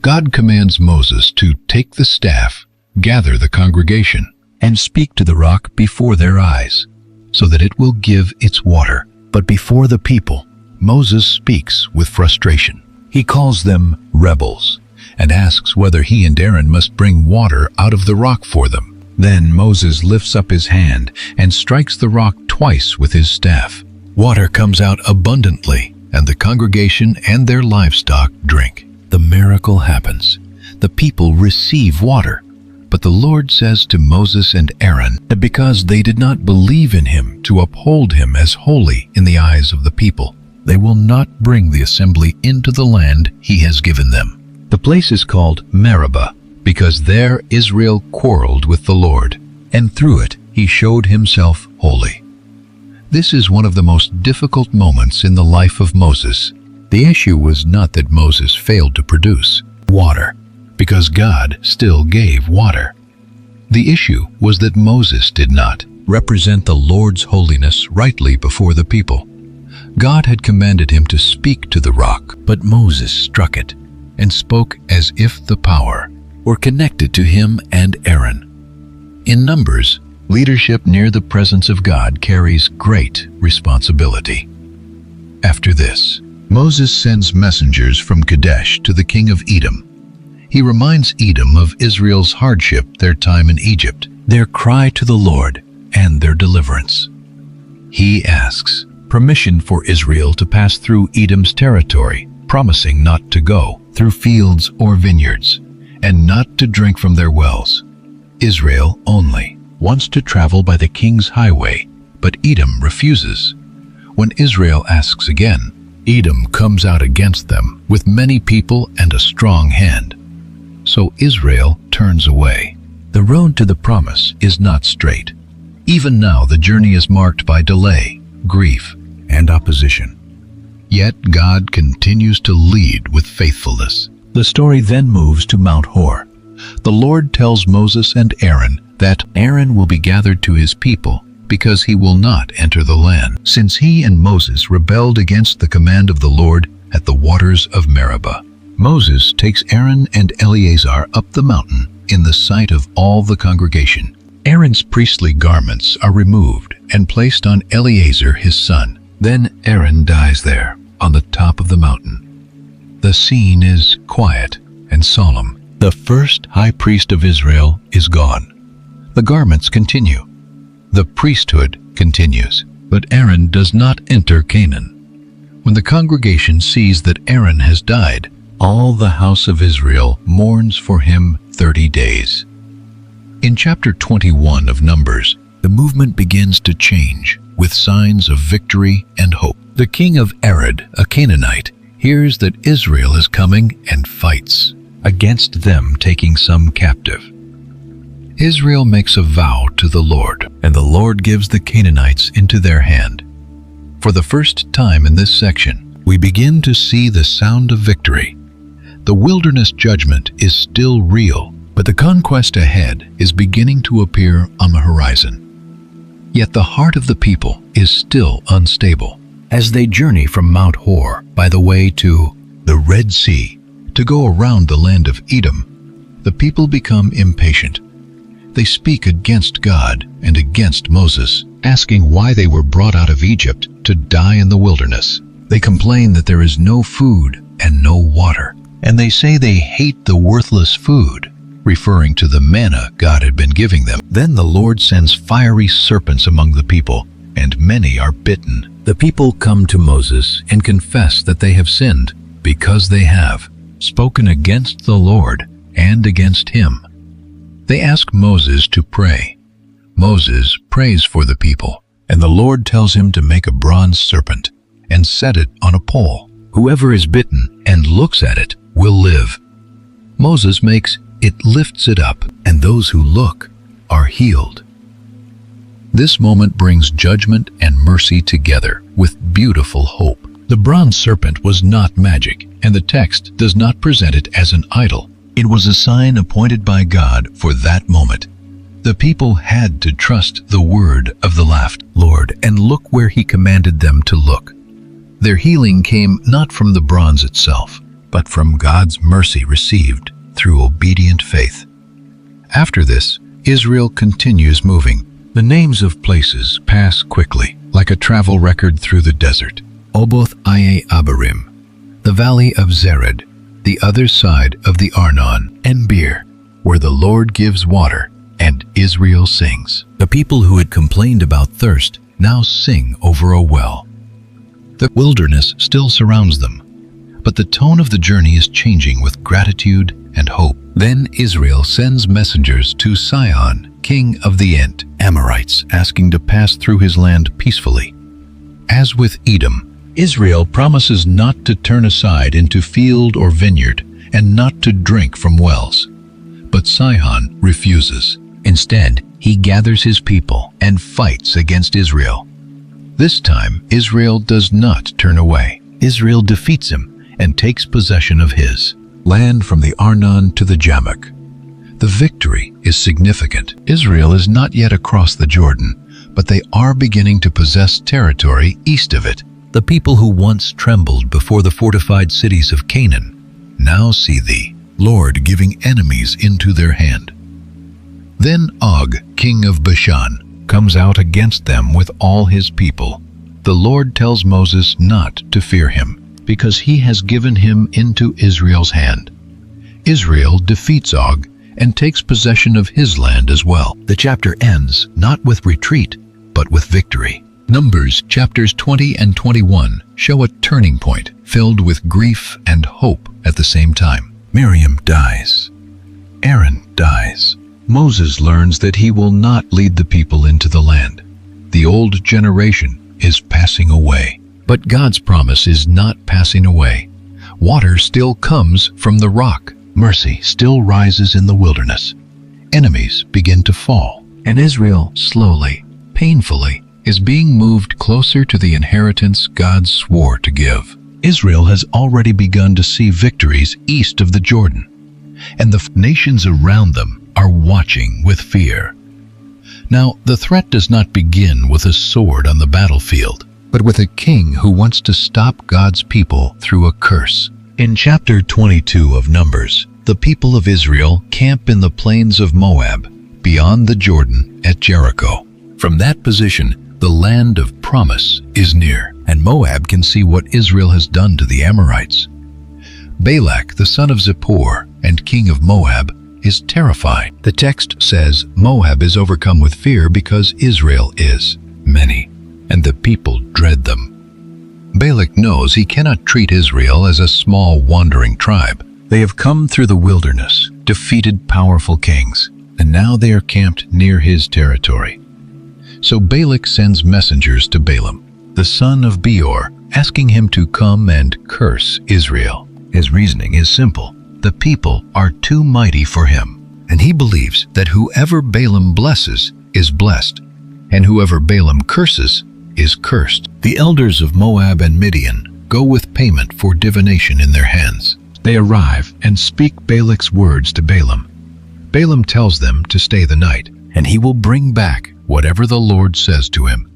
God commands Moses to take the staff, gather the congregation, and speak to the rock before their eyes, so that it will give its water. But before the people, Moses speaks with frustration. He calls them rebels and asks whether he and Aaron must bring water out of the rock for them. Then Moses lifts up his hand and strikes the rock twice with his staff. Water comes out abundantly, and the congregation and their livestock drink. The miracle happens. The people receive water. But the Lord says to Moses and Aaron that because they did not believe in him to uphold him as holy in the eyes of the people, they will not bring the assembly into the land he has given them. The place is called Meribah, because there Israel quarreled with the Lord, and through it he showed himself holy. This is one of the most difficult moments in the life of Moses. The issue was not that Moses failed to produce water, because God still gave water. The issue was that Moses did not represent the Lord's holiness rightly before the people. God had commanded him to speak to the rock, but Moses struck it and spoke as if the power were connected to him and Aaron. In Numbers, leadership near the presence of God carries great responsibility. After this, Moses sends messengers from Kadesh to the king of Edom. He reminds Edom of Israel's hardship, their time in Egypt, their cry to the Lord, and their deliverance. He asks permission for Israel to pass through Edom's territory, promising not to go through fields or vineyards, and not to drink from their wells. Israel only wants to travel by the king's highway, but Edom refuses. When Israel asks again, Edom comes out against them with many people and a strong hand. So Israel turns away. The road to the promise is not straight. Even now the journey is marked by delay, grief, and opposition. Yet God continues to lead with faithfulness. The story then moves to Mount Hor. The Lord tells Moses and Aaron that Aaron will be gathered to his people because he will not enter the land, since he and Moses rebelled against the command of the Lord at the waters of Meribah. Moses takes Aaron and Eleazar up the mountain in the sight of all the congregation. Aaron's priestly garments are removed and placed on Eleazar his son. Then Aaron dies there on the top of the mountain. The scene is quiet and solemn. The first high priest of Israel is gone. The garments continue. The priesthood continues. But Aaron does not enter Canaan. When the congregation sees that Aaron has died, all the house of Israel mourns for him 30 days. In chapter 21 of Numbers, the movement begins to change with signs of victory and hope. The king of Arad, a Canaanite, hears that Israel is coming and fights against them, taking some captive. Israel makes a vow to the Lord, and the Lord gives the Canaanites into their hand. For the first time in this section, we begin to see the sound of victory. The wilderness judgment is still real, but the conquest ahead is beginning to appear on the horizon. Yet the heart of the people is still unstable. As they journey from Mount Hor by the way to the Red Sea to go around the land of Edom, the people become impatient. They speak against God and against Moses, asking why they were brought out of Egypt to die in the wilderness. They complain that there is no food and no water, and they say they hate the worthless food, referring to the manna God had been giving them. Then the Lord sends fiery serpents among the people, and many are bitten. The people come to Moses and confess that they have sinned because they have spoken against the Lord and against him. They ask Moses to pray. Moses prays for the people, and the Lord tells him to make a bronze serpent and set it on a pole. Whoever is bitten and looks at it will live. Moses makes it, lifts it up, and those who look are healed. This moment brings judgment and mercy together with beautiful hope. The bronze serpent was not magic, and the text does not present it as an idol. It was a sign appointed by God for that moment. The people had to trust the word of the Lord and look where he commanded them to look. Their healing came not from the bronze itself, but from God's mercy received through obedient faith. After this, Israel continues moving. The names of places pass quickly, like a travel record through the desert. Oboth Ie Abarim, the valley of Zered, the other side of the Arnon, and Bir, where the Lord gives water, and Israel sings. The people who had complained about thirst now sing over a well. The wilderness still surrounds them, but the tone of the journey is changing with gratitude and hope. Then Israel sends messengers to Sihon, king of the Amorites, asking to pass through his land peacefully. As with Edom, Israel promises not to turn aside into field or vineyard and not to drink from wells. But Sihon refuses. Instead, he gathers his people and fights against Israel. This time, Israel does not turn away. Israel defeats him and takes possession of his land from the Arnon to the Jabbok. The victory is significant. Israel is not yet across the Jordan, but they are beginning to possess territory east of it. The people who once trembled before the fortified cities of Canaan now see the Lord giving enemies into their hand. Then Og, king of Bashan, comes out against them with all his people. The Lord tells Moses not to fear him, because he has given him into Israel's hand. Israel defeats Og and takes possession of his land as well. The chapter ends not with retreat, but with victory. Numbers chapters 20 and 21 show a turning point filled with grief and hope at the same time. Miriam dies. Aaron dies. Moses learns that he will not lead the people into the land. The old generation is passing away. But God's promise is not passing away. Water still comes from the rock. Mercy still rises in the wilderness. Enemies begin to fall, and Israel slowly, painfully, is being moved closer to the inheritance God swore to give. Israel has already begun to see victories east of the Jordan, and the nations around them are watching with fear. Now, the threat does not begin with a sword on the battlefield, but with a king who wants to stop God's people through a curse. In chapter 22 of Numbers, the people of Israel camp in the plains of Moab, beyond the Jordan at Jericho. From that position, the land of promise is near, and Moab can see what Israel has done to the Amorites. Balak, the son of Zippor and king of Moab, is terrified. The text says Moab is overcome with fear because Israel is many, and the people dread them. Balak knows he cannot treat Israel as a small wandering tribe. They have come through the wilderness, defeated powerful kings, and now they are camped near his territory. So Balak sends messengers to Balaam, the son of Beor, asking him to come and curse Israel. His reasoning is simple. The people are too mighty for him, and he believes that whoever Balaam blesses is blessed, and whoever Balaam curses is cursed. The elders of Moab and Midian go with payment for divination in their hands. They arrive and speak Balak's words to Balaam. Balaam tells them to stay the night, and he will bring back whatever the Lord says to him.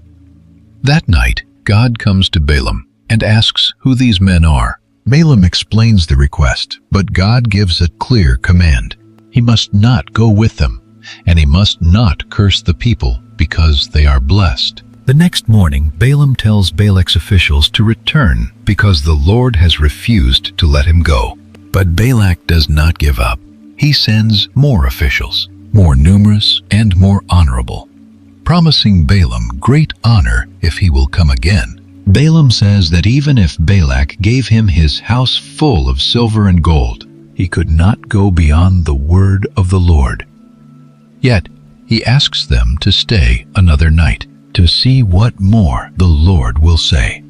That night, God comes to Balaam and asks who these men are. Balaam explains the request, but God gives a clear command. He must not go with them, and he must not curse the people because they are blessed. The next morning, Balaam tells Balak's officials to return because the Lord has refused to let him go. But Balak does not give up. He sends more officials, more numerous and more honorable, promising Balaam great honor if he will come again. Balaam says that even if Balak gave him his house full of silver and gold, he could not go beyond the word of the Lord. Yet, he asks them to stay another night to see what more the Lord will say.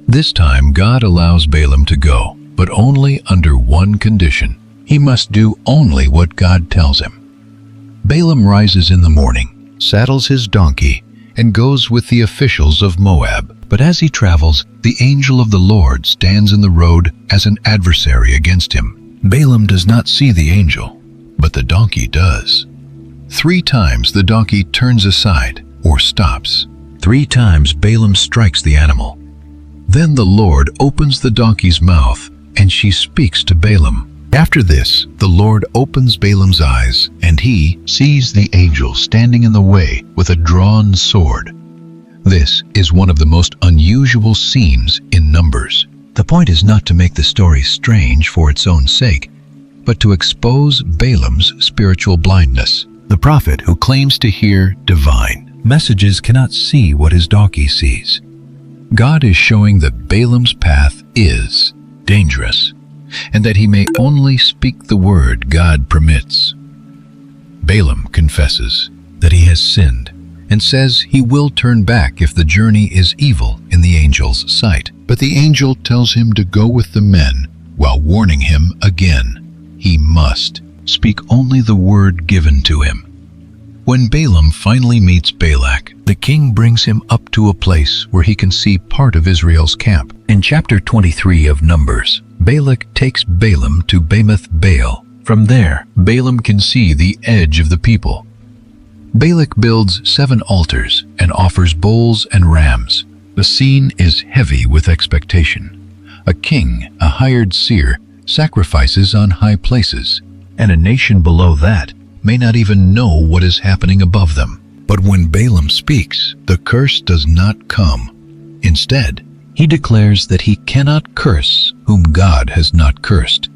This time, God allows Balaam to go, but only under one condition. He must do only what God tells him. Balaam rises in the morning, saddles his donkey, and goes with the officials of Moab. But as he travels, the angel of the Lord stands in the road as an adversary against him. Balaam does not see the angel, but the donkey does. 3 times the donkey turns aside or stops. 3 times Balaam strikes the animal. Then the Lord opens the donkey's mouth, and she speaks to Balaam. After this, the Lord opens Balaam's eyes, and he sees the angel standing in the way with a drawn sword. This is one of the most unusual scenes in Numbers. The point is not to make the story strange for its own sake, but to expose Balaam's spiritual blindness. The prophet who claims to hear divine messages cannot see what his donkey sees. God is showing that Balaam's path is dangerous, and that he may only speak the word God permits. Balaam confesses that he has sinned and says he will turn back if the journey is evil in the angel's sight. But the angel tells him to go with the men, while warning him again, he must speak only the word given to him. When Balaam finally meets Balak, the king brings him up to a place where he can see part of Israel's camp. In chapter 23 of Numbers, Balak takes Balaam to Bamoth Baal. From there, Balaam can see the edge of the people. Balak builds 7 altars and offers bulls and rams. The scene is heavy with expectation. A king, a hired seer, sacrifices on high places, and a nation below that may not even know what is happening above them. But when Balaam speaks, the curse does not come. Instead, he declares that he cannot curse whom God has not cursed,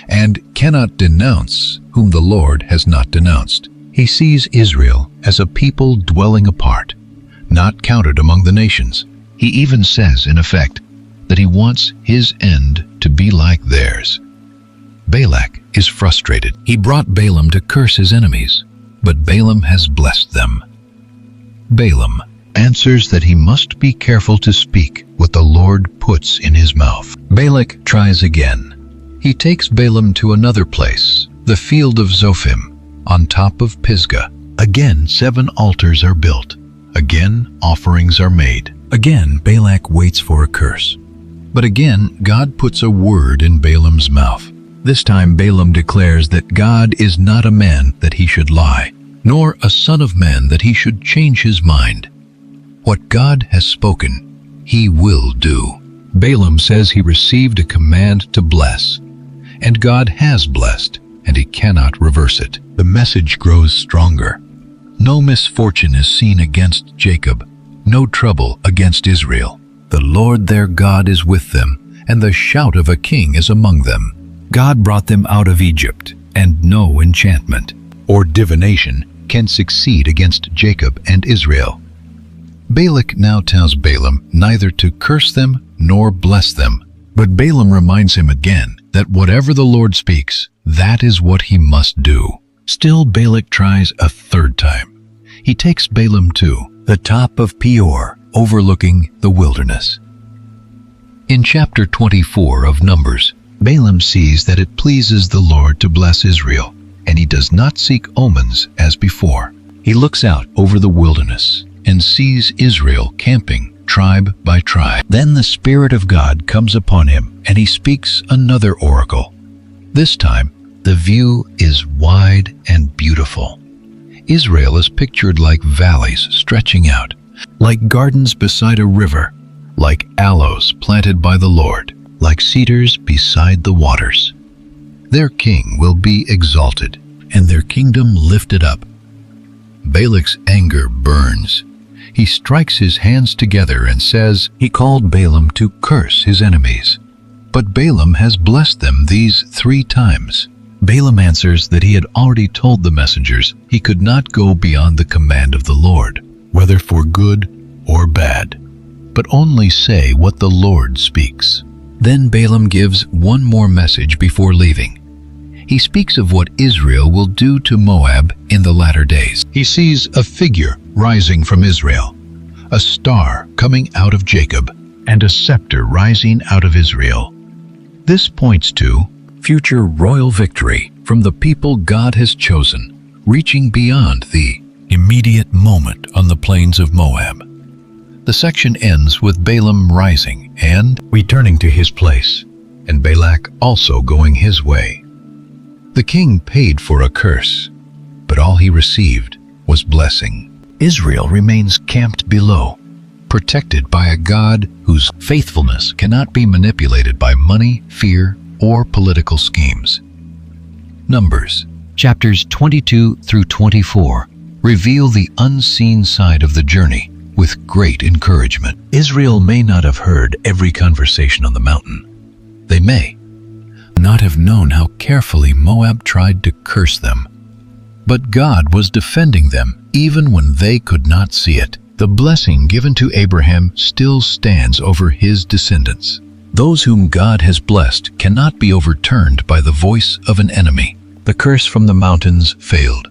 and cannot denounce whom the Lord has not denounced. He sees Israel as a people dwelling apart, not counted among the nations. He even says, in effect, that he wants his end to be like theirs. Balak is frustrated. He brought Balaam to curse his enemies, but Balaam has blessed them. Balaam answers that he must be careful to speak what the Lord puts in his mouth. Balak tries again. He takes Balaam to another place, the field of Zophim, on top of Pisgah. Again, 7 altars are built. Again, offerings are made. Again, Balak waits for a curse. But again, God puts a word in Balaam's mouth. This time, Balaam declares that God is not a man that he should lie, nor a son of man that he should change his mind. What God has spoken, he will do. Balaam says he received a command to bless, and God has blessed, and he cannot reverse it. The message grows stronger. No misfortune is seen against Jacob, no trouble against Israel. The Lord their God is with them, and the shout of a king is among them. God brought them out of Egypt, and no enchantment or divination can succeed against Jacob and Israel. Balak now tells Balaam neither to curse them nor bless them, but Balaam reminds him again that whatever the Lord speaks, that is what he must do. Still, Balak tries a third time. He takes Balaam to the top of Peor, overlooking the wilderness. In chapter 24 of Numbers, Balaam sees that it pleases the Lord to bless Israel, and he does not seek omens as before. He looks out over the wilderness and sees Israel camping tribe by tribe. Then the Spirit of God comes upon him, and he speaks another oracle. This time, the view is wide and beautiful. Israel is pictured like valleys stretching out, like gardens beside a river, like aloes planted by the Lord, like cedars beside the waters. Their king will be exalted, and their kingdom lifted up. Balak's anger burns. He strikes his hands together and says he called Balaam to curse his enemies. But Balaam has blessed them these 3 times. Balaam answers that he had already told the messengers he could not go beyond the command of the Lord, whether for good or bad, but only say what the Lord speaks. Then Balaam gives one more message before leaving. He speaks of what Israel will do to Moab in the latter days. He sees a figure rising from Israel, a star coming out of Jacob, and a scepter rising out of Israel. This points to future royal victory from the people God has chosen, reaching beyond the immediate moment on the plains of Moab. The section ends with Balaam rising and returning to his place, and Balak also going his way. The king paid for a curse, but all he received was blessing. Israel remains camped below, protected by a God whose faithfulness cannot be manipulated by money, fear, or political schemes. Numbers chapters 22 through 24 reveal the unseen side of the journey with great encouragement. Israel may not have heard every conversation on the mountain. They may not have known how carefully Moab tried to curse them. But God was defending them even when they could not see it. The blessing given to Abraham still stands over his descendants. Those whom God has blessed cannot be overturned by the voice of an enemy. The curse from the mountains failed,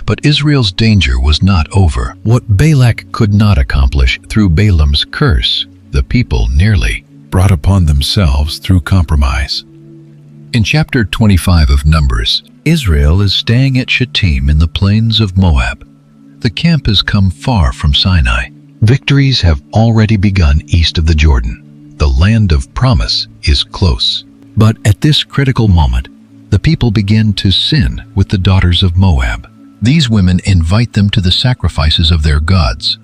but Israel's danger was not over. What Balak could not accomplish through Balaam's curse, the people nearly brought upon themselves through compromise. In chapter 25 of Numbers, Israel is staying at Shittim in the plains of Moab. The camp has come far from Sinai. Victories have already begun east of the Jordan. The land of promise is close. But at this critical moment, the people begin to sin with the daughters of Moab. These women invite them to the sacrifices of their gods,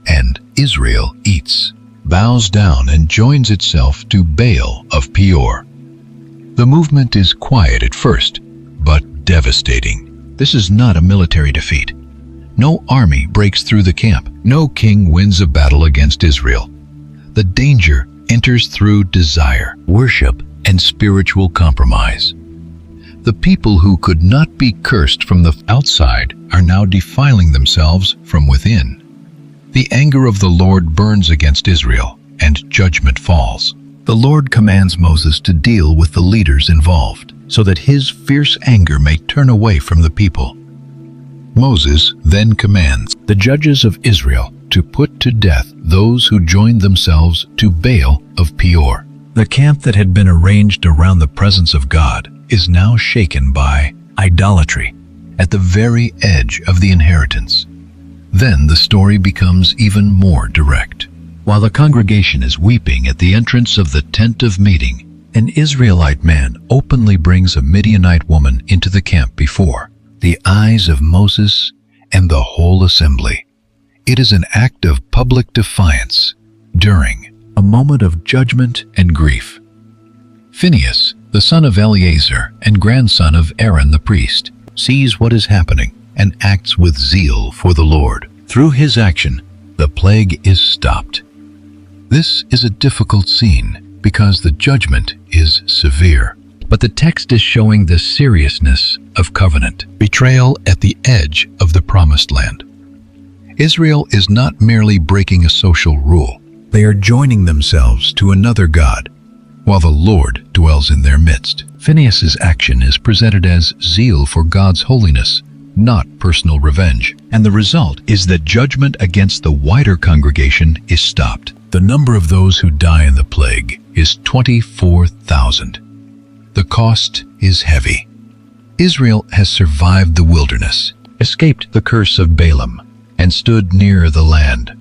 and Israel eats, bows down, and joins itself to Baal of Peor. The movement is quiet at first, but devastating. This is not a military defeat. No army breaks through the camp. No king wins a battle against Israel. The danger enters through desire, worship, and spiritual compromise. The people who could not be cursed from the outside are now defiling themselves from within. The anger of the Lord burns against Israel, and judgment falls. The Lord commands Moses to deal with the leaders involved, so that his fierce anger may turn away from the people. Moses then commands the judges of Israel to put to death those who joined themselves to Baal of Peor. The camp that had been arranged around the presence of God is now shaken by idolatry at the very edge of the inheritance. Then the story becomes even more direct. While the congregation is weeping at the entrance of the tent of meeting, an Israelite man openly brings a Midianite woman into the camp before the eyes of Moses and the whole assembly. It is an act of public defiance during a moment of judgment and grief. Phinehas, the son of Eleazar and grandson of Aaron the priest, sees what is happening and acts with zeal for the Lord. Through his action, the plague is stopped. This is a difficult scene because the judgment is severe. But the text is showing the seriousness of covenant, betrayal at the edge of the promised land. Israel is not merely breaking a social rule. They are joining themselves to another God, while the Lord dwells in their midst. Phinehas' action is presented as zeal for God's holiness, not personal revenge, and the result is that judgment against the wider congregation is stopped. The number of those who die in the plague is 24,000. The cost is heavy. Israel has survived the wilderness, escaped the curse of Balaam, and stood near the land.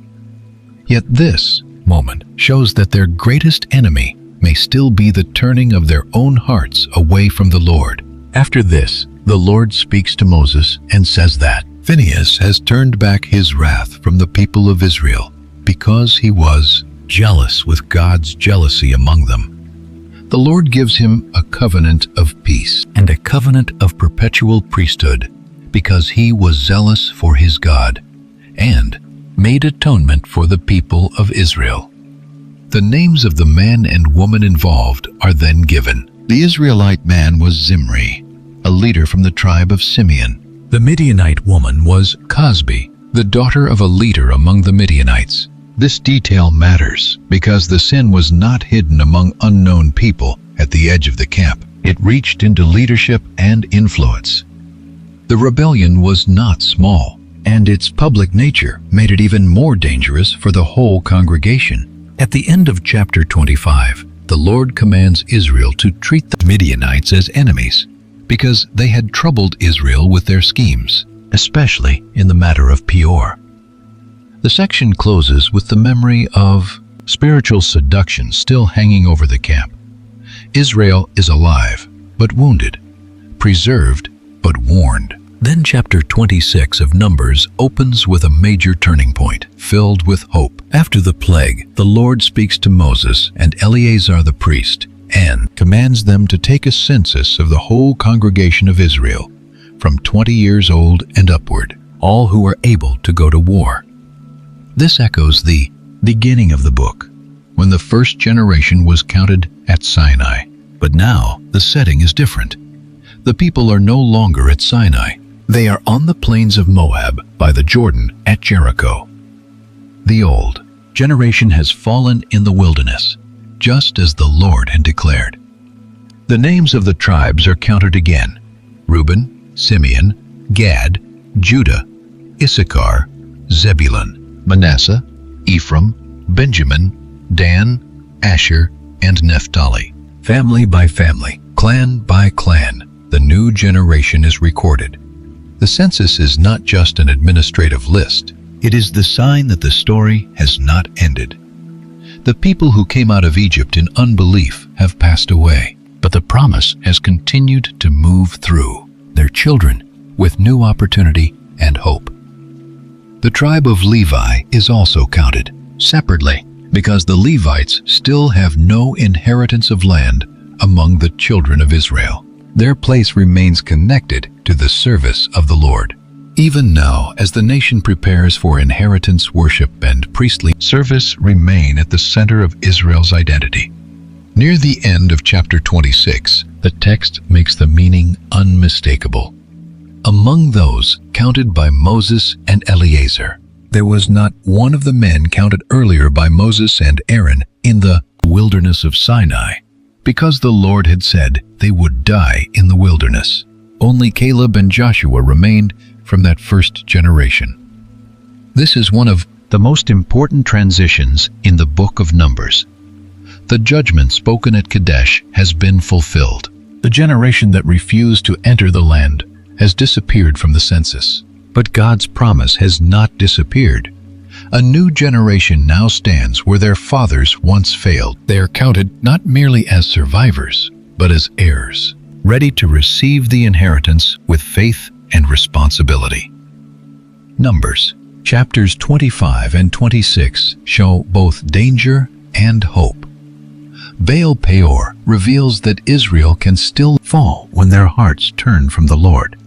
Yet this moment shows that their greatest enemy may still be the turning of their own hearts away from the Lord. After this, the Lord speaks to Moses and says that Phinehas has turned back his wrath from the people of Israel because he was jealous with God's jealousy among them. The Lord gives him a covenant of peace and a covenant of perpetual priesthood because he was zealous for his God and made atonement for the people of Israel. The names of the man and woman involved are then given. The Israelite man was Zimri, a leader from the tribe of Simeon. The Midianite woman was Cosbi, the daughter of a leader among the Midianites. This detail matters because the sin was not hidden among unknown people at the edge of the camp. It reached into leadership and influence. The rebellion was not small, and its public nature made it even more dangerous for the whole congregation. At the end of chapter 25, the Lord commands Israel to treat the Midianites as enemies because they had troubled Israel with their schemes, especially in the matter of Peor. The section closes with the memory of spiritual seduction still hanging over the camp. Israel is alive, but wounded, preserved, but warned. Then chapter 26 of Numbers opens with a major turning point, filled with hope. After the plague, the Lord speaks to Moses and Eleazar the priest and commands them to take a census of the whole congregation of Israel, from 20 years old and upward, all who are able to go to war. This echoes the beginning of the book, when the first generation was counted at Sinai. But now the setting is different. The people are no longer at Sinai. They are on the plains of Moab by the Jordan at Jericho. The old generation has fallen in the wilderness, just as the Lord had declared. The names of the tribes are counted again: Reuben, Simeon, Gad, Judah, Issachar, Zebulun, Manasseh, Ephraim, Benjamin, Dan, Asher, and Naphtali. Family by family, clan by clan, the new generation is recorded. The census is not just an administrative list. It is the sign that the story has not ended. The people who came out of Egypt in unbelief have passed away, but the promise has continued to move through their children with new opportunity and hope. The tribe of Levi is also counted separately because the Levites still have no inheritance of land among the children of Israel. Their place remains connected to the service of the Lord. Even now, as the nation prepares for inheritance worship and priestly service remain at the center of Israel's identity. Near the end of chapter 26, the text makes the meaning unmistakable. Among those counted by Moses and Eleazar, there was not one of the men counted earlier by Moses and Aaron in the wilderness of Sinai, because the Lord had said they would die in the wilderness. Only Caleb and Joshua remained from that first generation. This is one of the most important transitions in the book of Numbers. The judgment spoken at Kadesh has been fulfilled. The generation that refused to enter the land has disappeared from the census. But God's promise has not disappeared. A new generation now stands where their fathers once failed. They are counted not merely as survivors, but as heirs, ready to receive the inheritance with faith and responsibility. Numbers, chapters 25 and 26 show both danger and hope. Baal Peor reveals that Israel can still fall when their hearts turn from the Lord.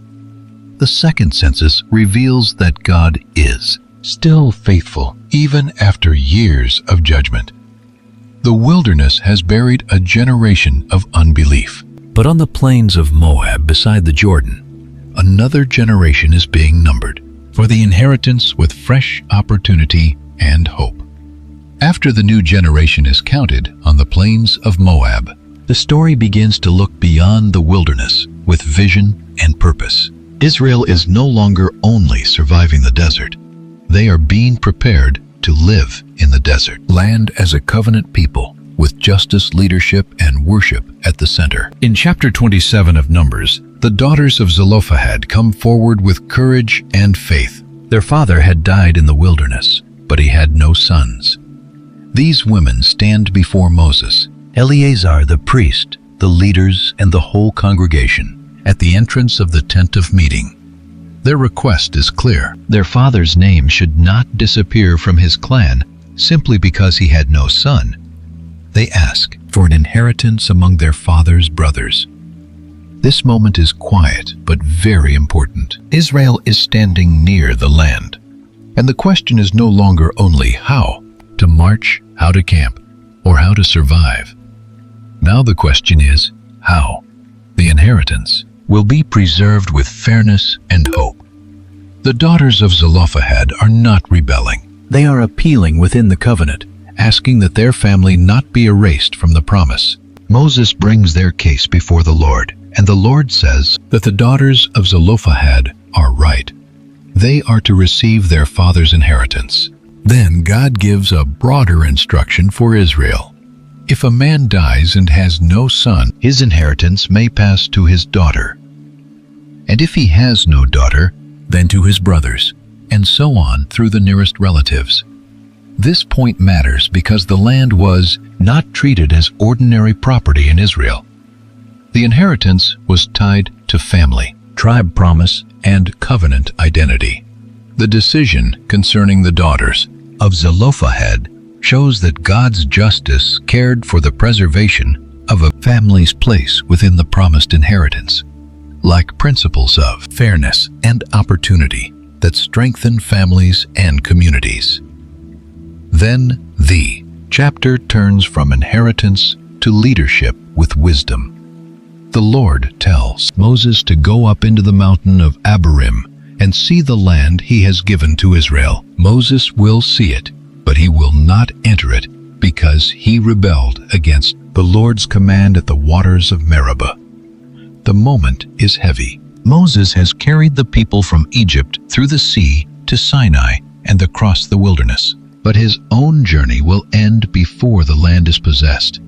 The second census reveals that God is still faithful even after years of judgment. The wilderness has buried a generation of unbelief. But on the plains of Moab beside the Jordan, another generation is being numbered for the inheritance with fresh opportunity and hope. After the new generation is counted on the plains of Moab, the story begins to look beyond the wilderness with vision and purpose. Israel is no longer only surviving the desert. They are being prepared to live in the desert land as a covenant people with justice, leadership, and worship at the center. In chapter 27 of Numbers, the daughters of Zelophehad come forward with courage and faith. Their father had died in the wilderness, but he had no sons. These women stand before Moses, Eleazar the priest, the leaders, and the whole congregation at the entrance of the tent of meeting. Their request is clear. Their father's name should not disappear from his clan simply because he had no son. They ask for an inheritance among their father's brothers. This moment is quiet but very important. Israel is standing near the land, and the question is no longer only how to march, how to camp, or how to survive. Now the question is how the inheritance will be preserved with fairness and hope. The daughters of Zelophehad are not rebelling. They are appealing within the covenant, asking that their family not be erased from the promise. Moses brings their case before the Lord, and the Lord says that the daughters of Zelophehad are right. They are to receive their father's inheritance. Then God gives a broader instruction for Israel. If a man dies and has no son, his inheritance may pass to his daughter. And if he has no daughter, then to his brothers, and so on through the nearest relatives. This point matters because the land was not treated as ordinary property in Israel. The inheritance was tied to family. tribe promise, and covenant identity. The decision concerning the daughters of Zelophehad shows that God's justice cared for the preservation of a family's place within the promised inheritance, like principles of fairness and opportunity that strengthen families and communities. Then the chapter turns from inheritance to leadership with wisdom. The Lord tells Moses to go up into the mountain of Abarim and see the land he has given to Israel. Moses will see it, but he will not enter it because he rebelled against the Lord's command at the waters of Meribah. The moment is heavy. Moses has carried the people from Egypt through the sea to Sinai and across the wilderness, but his own journey will end before the land is possessed.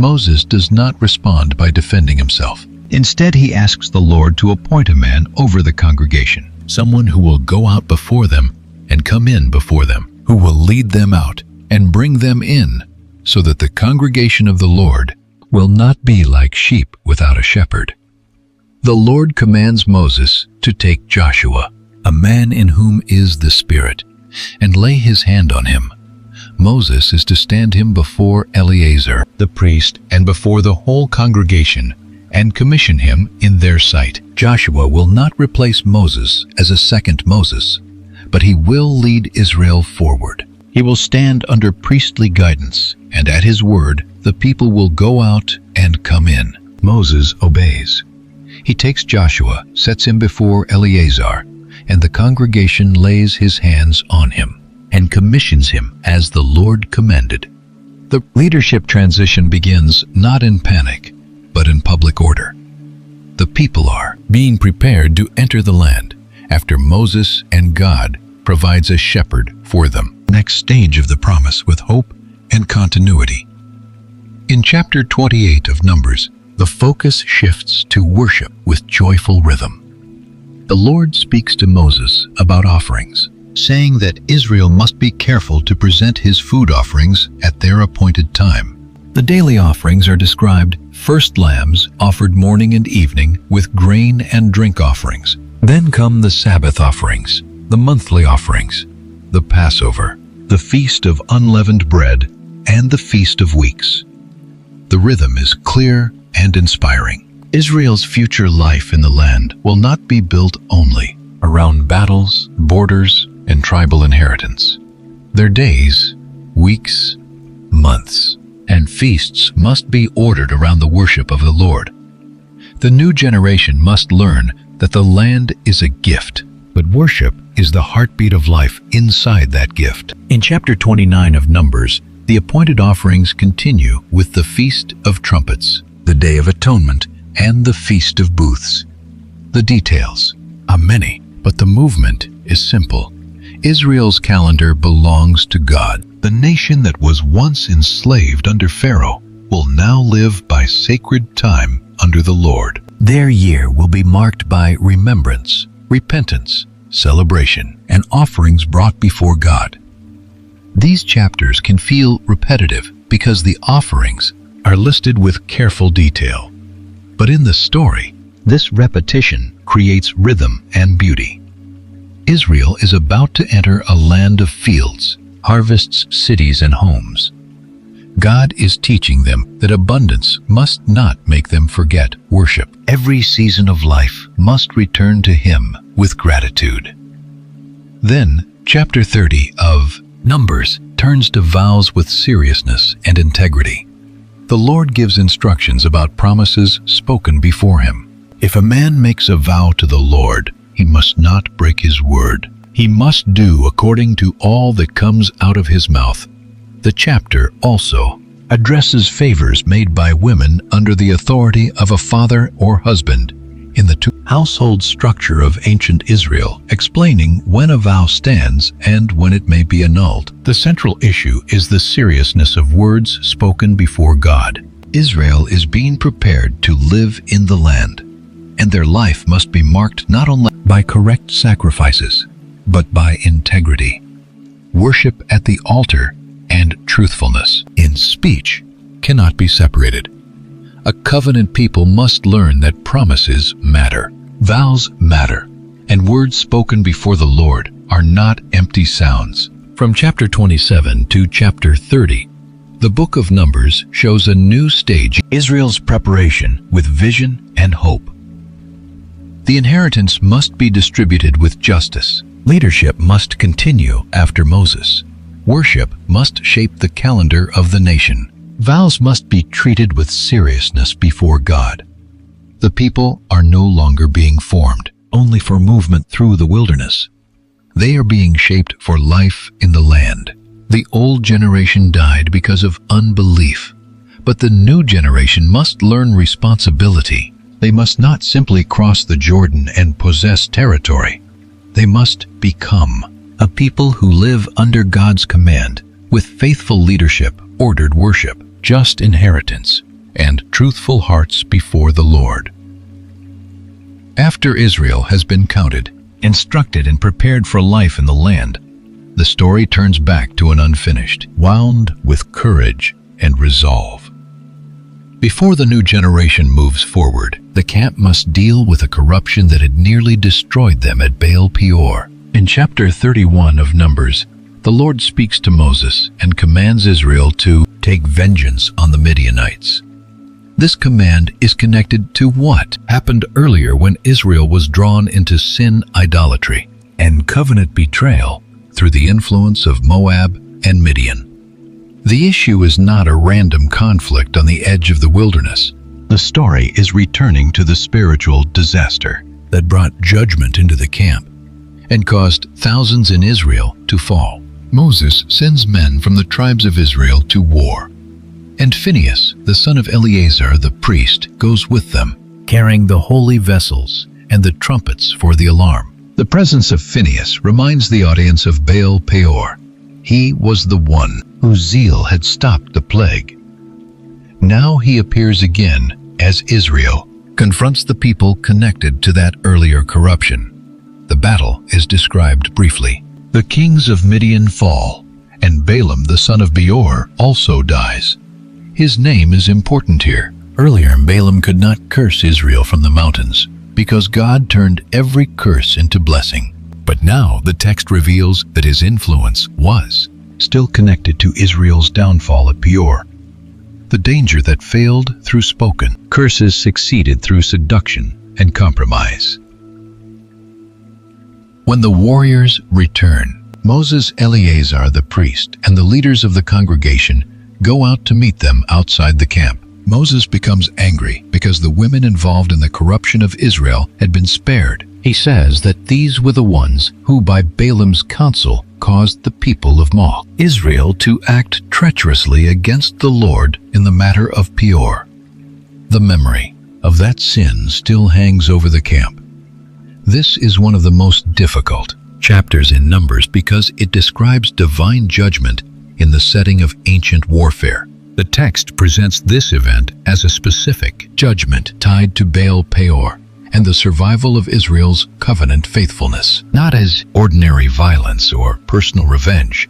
Moses does not respond by defending himself. Instead, he asks the Lord to appoint a man over the congregation, someone who will go out before them and come in before them, who will lead them out and bring them in, so that the congregation of the Lord will not be like sheep without a shepherd. The Lord commands Moses to take Joshua, a man in whom is the Spirit, and lay his hand on him. Moses is to stand him before Eleazar, the priest, and before the whole congregation, and commission him in their sight. Joshua will not replace Moses as a second Moses, but he will lead Israel forward. He will stand under priestly guidance, and at his word, the people will go out and come in. Moses obeys. He takes Joshua, sets him before Eleazar, and the congregation lays his hands on him and commissions him as the Lord commanded. The leadership transition begins not in panic, but in public order. The people are being prepared to enter the land after Moses and God provides a shepherd for them. Next stage of the promise with hope and continuity. In chapter 28 of Numbers, the focus shifts to worship with joyful rhythm. The Lord speaks to Moses about offerings, saying that Israel must be careful to present his food offerings at their appointed time. The daily offerings are described: first lambs offered morning and evening with grain and drink offerings. Then come the Sabbath offerings, the monthly offerings, the Passover, the Feast of Unleavened Bread, and the Feast of Weeks. The rhythm is clear and inspiring. Israel's future life in the land will not be built only around battles, borders, and tribal inheritance. Their days, weeks, months, and feasts must be ordered around the worship of the Lord. The new generation must learn that the land is a gift, but worship is the heartbeat of life inside that gift. In chapter 29 of Numbers, the appointed offerings continue with the Feast of Trumpets, the Day of Atonement, and the Feast of Booths. The details are many, but the movement is simple. Israel's calendar belongs to God. The nation that was once enslaved under Pharaoh will now live by sacred time under the Lord. Their year will be marked by remembrance, repentance, celebration, and offerings brought before God. These chapters can feel repetitive because the offerings are listed with careful detail. But in the story, this repetition creates rhythm and beauty. Israel is about to enter a land of fields, harvests, cities, and homes. God is teaching them that abundance must not make them forget worship. Every season of life must return to Him with gratitude. Then, chapter 30 of Numbers turns to vows with seriousness and integrity. The Lord gives instructions about promises spoken before Him. If a man makes a vow to the Lord, he must not break his word. He must do according to all that comes out of his mouth. The chapter also addresses favors made by women under the authority of a father or husband in the household structure of ancient Israel, explaining when a vow stands and when it may be annulled. The central issue is the seriousness of words spoken before God. Israel is being prepared to live in the land, and their life must be marked not only by correct sacrifices, but by integrity, worship at the altar, and truthfulness in speech cannot be separated. A covenant people must learn that promises matter. Vows matter, and words spoken before the Lord are not empty sounds. From chapter 27 to chapter 30, the book of Numbers shows a new stage, Israel's preparation with vision and hope. The inheritance must be distributed with justice. Leadership must continue after Moses. Worship must shape the calendar of the nation. Vows must be treated with seriousness before God. The people are no longer being formed only for movement through the wilderness. They are being shaped for life in the land. The old generation died because of unbelief, but the new generation must learn responsibility. They must not simply cross the Jordan and possess territory. They must become a people who live under God's command, with faithful leadership, ordered worship, just inheritance, and truthful hearts before the Lord. After Israel has been counted, instructed, and prepared for life in the land, the story turns back to an unfinished, wound with courage and resolve. Before the new generation moves forward, the camp must deal with a corruption that had nearly destroyed them at Baal Peor. In chapter 31 of Numbers, the Lord speaks to Moses and commands Israel to take vengeance on the Midianites. This command is connected to what happened earlier when Israel was drawn into sin, idolatry, and covenant betrayal through the influence of Moab and Midian. The issue is not a random conflict on the edge of the wilderness. The story is returning to the spiritual disaster that brought judgment into the camp and caused thousands in Israel to fall. Moses sends men from the tribes of Israel to war, and Phinehas, the son of Eleazar the priest, goes with them, carrying the holy vessels and the trumpets for the alarm. The presence of Phinehas reminds the audience of Baal Peor. He was the one whose zeal had stopped the plague. Now he appears again as Israel confronts the people connected to that earlier corruption. The battle is described briefly. The kings of Midian fall, and Balaam the son of Beor also dies. His name is important here. Earlier, Balaam could not curse Israel from the mountains because God turned every curse into blessing. But now the text reveals that his influence was still connected to Israel's downfall at Peor. The danger that failed through spoken curses succeeded through seduction and compromise. When the warriors return, Moses, Eleazar the priest, and the leaders of the congregation go out to meet them outside the camp. Moses becomes angry because the women involved in the corruption of Israel had been spared. He says that these were the ones who by Balaam's counsel caused the people of Israel to act treacherously against the Lord in the matter of Peor. The memory of that sin still hangs over the camp. This is one of the most difficult chapters in Numbers because it describes divine judgment in the setting of ancient warfare. The text presents this event as a specific judgment tied to Baal Peor and the survival of Israel's covenant faithfulness, not as ordinary violence or personal revenge.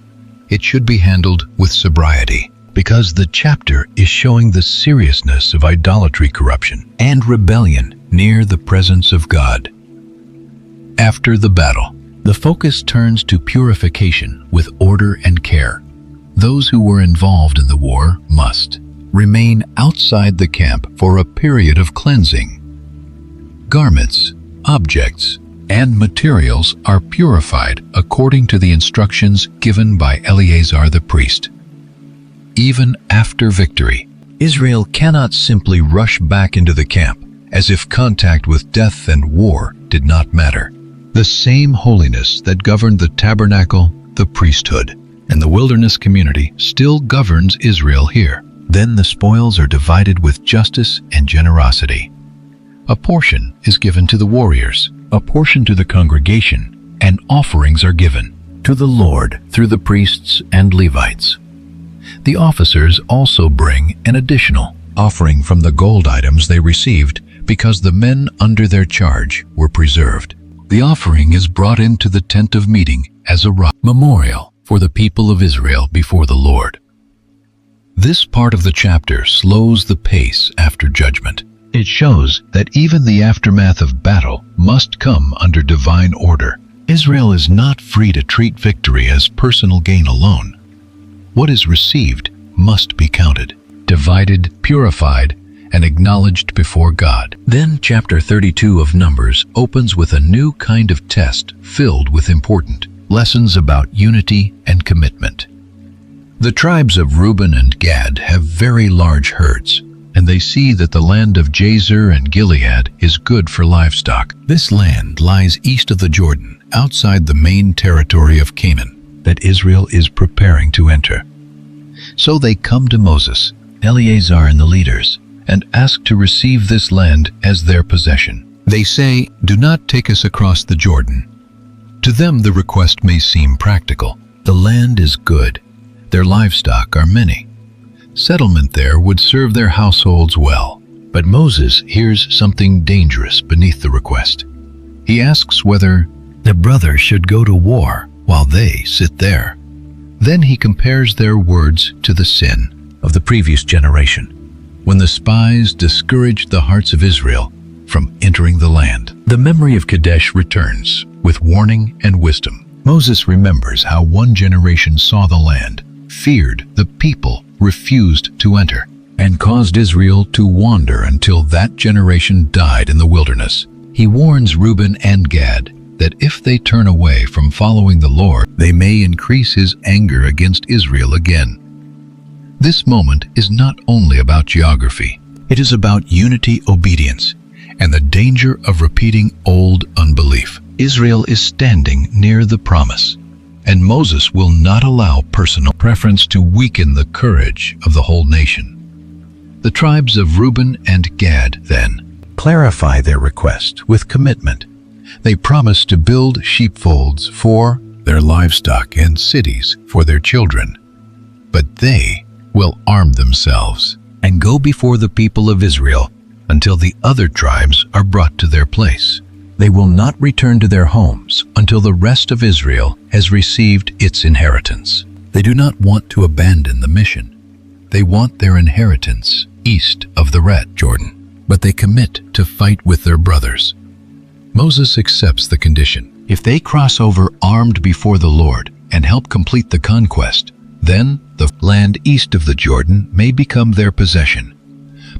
It should be handled with sobriety, because the chapter is showing the seriousness of idolatry, corruption, and rebellion near the presence of God. After the battle, the focus turns to purification with order and care. Those who were involved in the war must remain outside the camp for a period of cleansing. Garments, objects, and materials are purified according to the instructions given by Eleazar the priest. Even after victory, Israel cannot simply rush back into the camp as if contact with death and war did not matter. The same holiness that governed the tabernacle, the priesthood, and the wilderness community still governs Israel here. Then the spoils are divided with justice and generosity. A portion is given to the warriors, a portion to the congregation, and offerings are given to the Lord through the priests and Levites. The officers also bring an additional offering from the gold items they received because the men under their charge were preserved. The offering is brought into the tent of meeting as a memorial for the people of Israel before the Lord. This part of the chapter slows the pace after judgment. It shows that even the aftermath of battle must come under divine order. Israel is not free to treat victory as personal gain alone. What is received must be counted, divided, purified, and acknowledged before God. Then chapter 32 of Numbers opens with a new kind of test filled with important lessons about unity and commitment. The tribes of Reuben and Gad have very large herds, and they see that the land of Jazer and Gilead is good for livestock. This land lies east of the Jordan, outside the main territory of Canaan that Israel is preparing to enter. So they come to Moses, Eleazar, and the leaders, and ask to receive this land as their possession. They say, "Do not take us across the Jordan." To them the request may seem practical. The land is good. Their livestock are many. Settlement there would serve their households well. But Moses hears something dangerous beneath the request. He asks whether the brothers should go to war while they sit there. Then he compares their words to the sin of the previous generation, when the spies discouraged the hearts of Israel from entering the land. The memory of Kadesh returns with warning and wisdom. Moses remembers how one generation saw the land, feared the people, refused to enter, and caused Israel to wander until that generation died in the wilderness. He warns Reuben and Gad that if they turn away from following the Lord, they may increase his anger against Israel again. This moment is not only about geography. It is about unity, obedience, and the danger of repeating old unbelief. Israel is standing near the promise, and Moses will not allow personal preference to weaken the courage of the whole nation. The tribes of Reuben and Gad, then, clarify their request with commitment. They promise to build sheepfolds for their livestock and cities for their children. But they will arm themselves and go before the people of Israel until the other tribes are brought to their place. They will not return to their homes until the rest of Israel has received its inheritance. They do not want to abandon the mission. They want their inheritance east of the Red Jordan, but they commit to fight with their brothers. Moses accepts the condition. If they cross over armed before the Lord and help complete the conquest, then the land east of the Jordan may become their possession.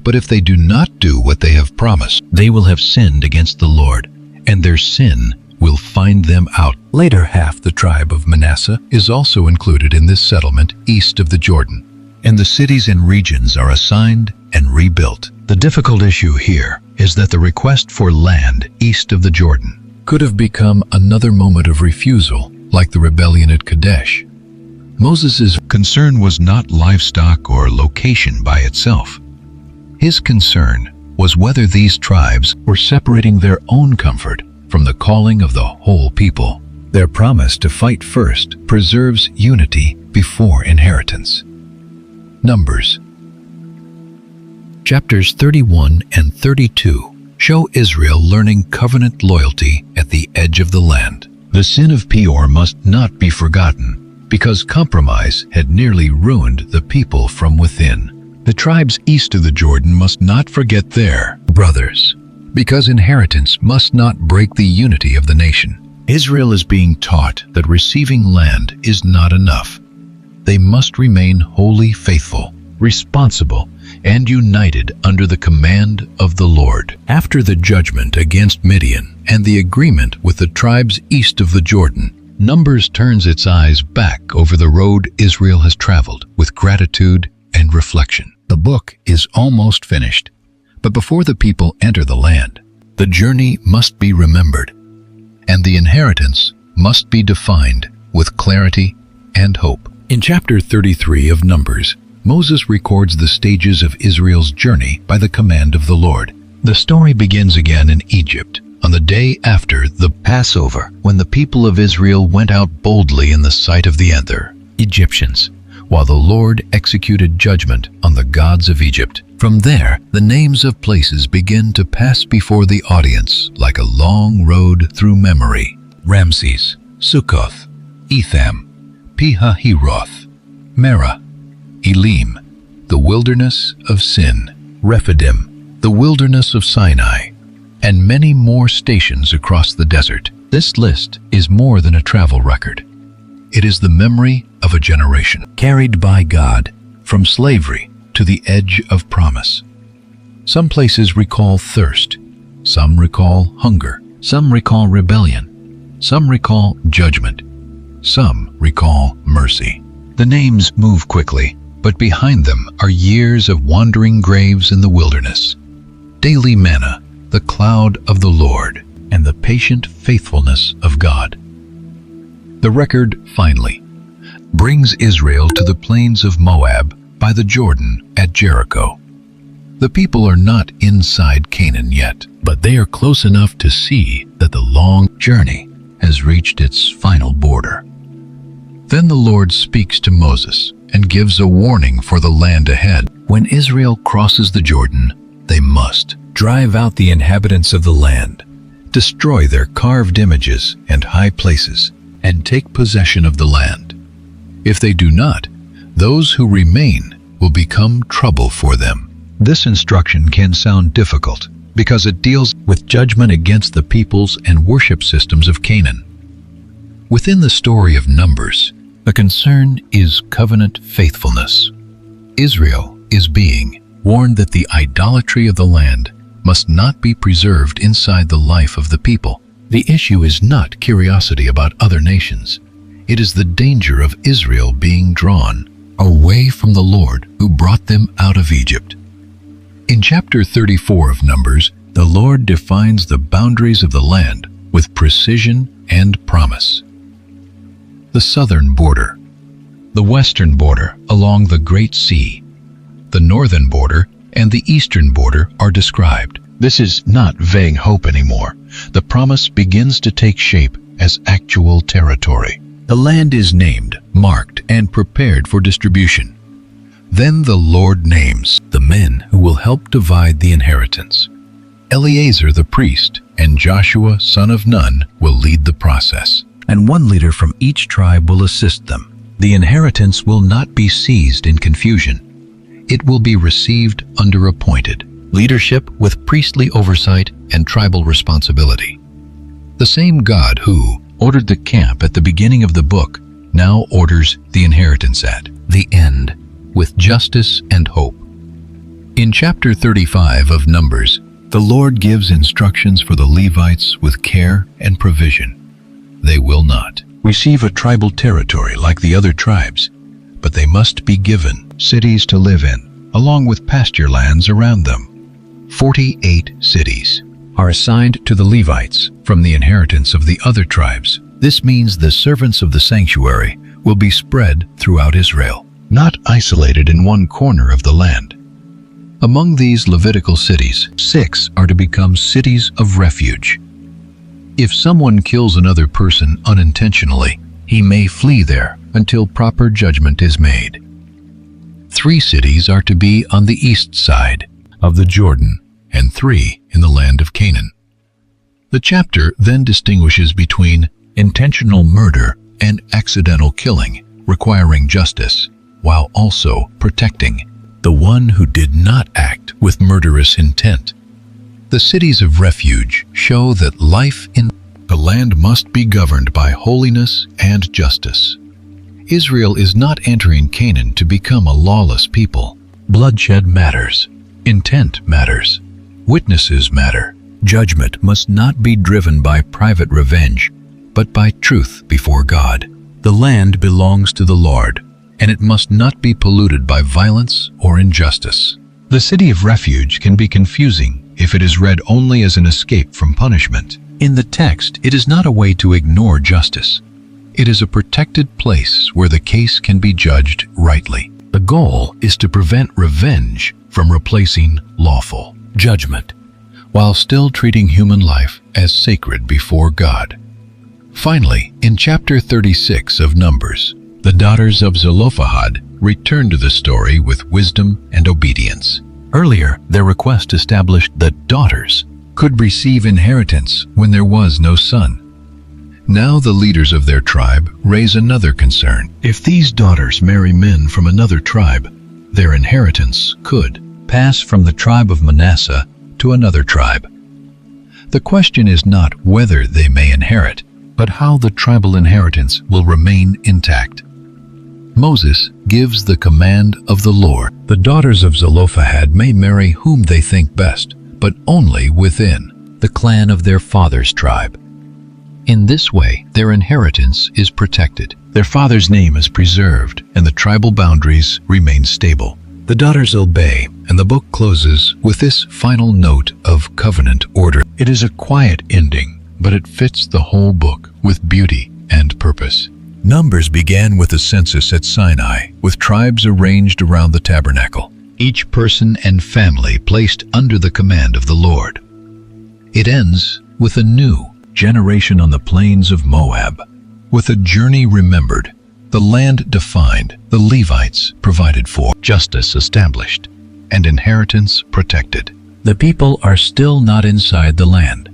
But if they do not do what they have promised, they will have sinned against the Lord, and their sin will find them out. Later, half the tribe of Manasseh is also included in this settlement east of the Jordan, and the cities and regions are assigned and rebuilt. The difficult issue here is that the request for land east of the Jordan could have become another moment of refusal, like the rebellion at Kadesh. Moses' concern was not livestock or location by itself. His concern was whether these tribes were separating their own comfort from the calling of the whole people. Their promise to fight first preserves unity before inheritance. Numbers. Chapters 31 and 32 show Israel learning covenant loyalty at the edge of the land. The sin of Peor must not be forgotten, because compromise had nearly ruined the people from within. The tribes east of the Jordan must not forget their brothers, because inheritance must not break the unity of the nation. Israel is being taught that receiving land is not enough. They must remain wholly faithful, responsible, and united under the command of the Lord. After the judgment against Midian and the agreement with the tribes east of the Jordan, Numbers turns its eyes back over the road Israel has traveled with gratitude and reflection. The book is almost finished, but before the people enter the land, the journey must be remembered, and the inheritance must be defined with clarity and hope. In chapter 33 of Numbers, Moses records the stages of Israel's journey by the command of the Lord. The story begins again in Egypt, on the day after the Passover, when the people of Israel went out boldly in the sight of the other Egyptians, while the Lord executed judgment on the gods of Egypt. From there, the names of places begin to pass before the audience like a long road through memory. Ramses, Sukkoth, Etham, Pihahiroth, Merah, Elim, the wilderness of Sin, Rephidim, the wilderness of Sinai, and many more stations across the desert. This list is more than a travel record. It is the memory of a generation, carried by God from slavery to the edge of promise. Some places recall thirst, some recall hunger, some recall rebellion, some recall judgment, some recall mercy. The names move quickly, but behind them are years of wandering graves in the wilderness. Daily manna, the cloud of the Lord, and the patient faithfulness of God. The record, finally, brings Israel to the plains of Moab by the Jordan at Jericho. The people are not inside Canaan yet, but they are close enough to see that the long journey has reached its final border. Then the Lord speaks to Moses and gives a warning for the land ahead. When Israel crosses the Jordan, they must drive out the inhabitants of the land, destroy their carved images and high places, and take possession of the land. If they do not, those who remain will become trouble for them. This instruction can sound difficult because it deals with judgment against the peoples and worship systems of Canaan. Within the story of Numbers, the concern is covenant faithfulness. Israel is being warned that the idolatry of the land must not be preserved inside the life of the people. The issue is not curiosity about other nations. It is the danger of Israel being drawn away from the Lord who brought them out of Egypt. In chapter 34 of Numbers, the Lord defines the boundaries of the land with precision and promise. The southern border, the western border along the Great Sea, the northern border and the eastern border are described. This is not vague hope anymore. The promise begins to take shape as actual territory. The land is named, marked, and prepared for distribution. Then the Lord names the men who will help divide the inheritance. Eleazar the priest and Joshua son of Nun will lead the process, and one leader from each tribe will assist them. The inheritance will not be seized in confusion. It will be received under appointed leadership with priestly oversight and tribal responsibility. The same God who ordered the camp at the beginning of the book now orders the inheritance at the end, with justice and hope. In chapter 35 of Numbers, the Lord gives instructions for the Levites with care and provision. They will not receive a tribal territory like the other tribes, but they must be given cities to live in, along with pasture lands around them. 48 cities are assigned to the Levites from the inheritance of the other tribes. This means the servants of the sanctuary will be spread throughout Israel, not isolated in one corner of the land. Among these Levitical cities, 6 are to become cities of refuge. If someone kills another person unintentionally, he may flee there until proper judgment is made. 3 cities are to be on the east side of the Jordan, and 3 in the land of Canaan. The chapter then distinguishes between intentional murder and accidental killing, requiring justice, while also protecting the one who did not act with murderous intent. The cities of refuge show that life in the land must be governed by holiness and justice. Israel is not entering Canaan to become a lawless people. Bloodshed matters. Intent matters. Witnesses matter. Judgment must not be driven by private revenge, but by truth before God. The land belongs to the Lord, and it must not be polluted by violence or injustice. The city of refuge can be confusing if it is read only as an escape from punishment. In the text, it is not a way to ignore justice. It is a protected place where the case can be judged rightly. The goal is to prevent revenge from replacing lawful judgment, while still treating human life as sacred before God. Finally, in chapter 36 of Numbers, the daughters of Zelophehad return to the story with wisdom and obedience. Earlier, their request established that daughters could receive inheritance when there was no son. Now the leaders of their tribe raise another concern. If these daughters marry men from another tribe, their inheritance could pass from the tribe of Manasseh to another tribe. The question is not whether they may inherit, but how the tribal inheritance will remain intact. Moses gives the command of the Lord. The daughters of Zelophehad may marry whom they think best, but only within the clan of their father's tribe. In this way, their inheritance is protected. Their father's name is preserved, and the tribal boundaries remain stable. The daughters obey, and the book closes with this final note of covenant order. It is a quiet ending, but it fits the whole book with beauty and purpose. Numbers began with a census at Sinai, with tribes arranged around the tabernacle, each person and family placed under the command of the Lord. It ends with a new generation on the plains of Moab, with a journey remembered, the land defined, the Levites provided for, justice established, and inheritance protected. The people are still not inside the land.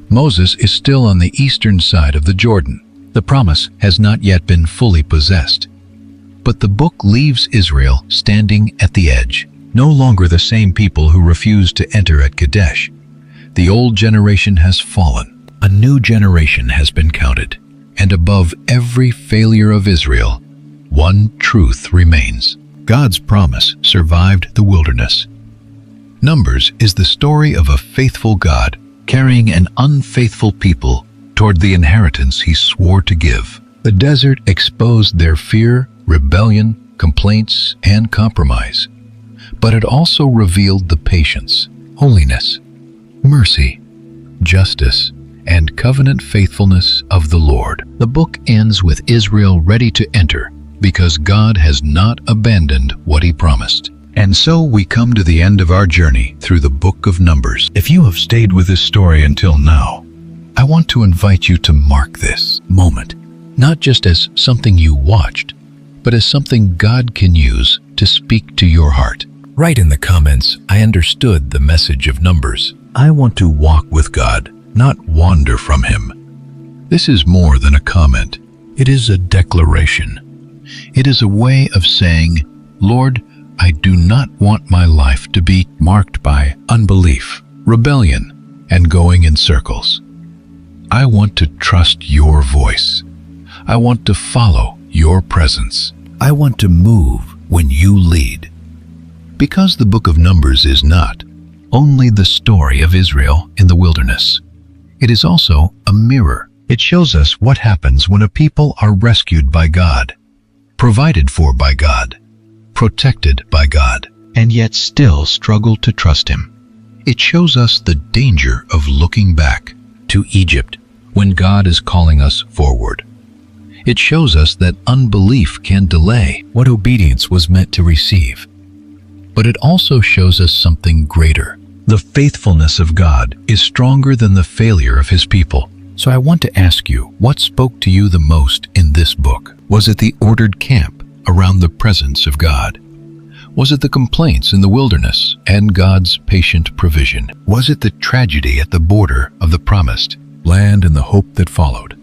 Moses is still on the eastern side of the Jordan. The promise has not yet been fully possessed. But the book leaves Israel standing at the edge, no longer the same people who refused to enter at Kadesh. The old generation has fallen. A new generation has been counted. And above every failure of Israel, one truth remains. God's promise survived the wilderness. Numbers is the story of a faithful God carrying an unfaithful people toward the inheritance he swore to give. The desert exposed their fear, rebellion, complaints, and compromise. But it also revealed the patience, holiness, mercy, justice, and covenant faithfulness of the Lord. The book ends with Israel ready to enter, because God has not abandoned what he promised. And so we come to the end of our journey through the book of Numbers. If you have stayed with this story until now, I want to invite you to mark this moment, not just as something you watched, but as something God can use to speak to your heart. Write in the comments, I understood the message of Numbers. I want to walk with God, not wander from him. This is more than a comment. It is a declaration. It is a way of saying, Lord, I do not want my life to be marked by unbelief, rebellion, and going in circles. I want to trust your voice. I want to follow your presence. I want to move when you lead. Because the book of Numbers is not only the story of Israel in the wilderness, it is also a mirror. It shows us what happens when a people are rescued by God, provided for by God, protected by God, and yet still struggle to trust him. It shows us the danger of looking back to Egypt when God is calling us forward. It shows us that unbelief can delay what obedience was meant to receive. But it also shows us something greater. The faithfulness of God is stronger than the failure of his people. So I want to ask you, what spoke to you the most in this book? Was it the ordered camp around the presence of God? Was it the complaints in the wilderness and God's patient provision? Was it the tragedy at the border of the promised land and the hope that followed?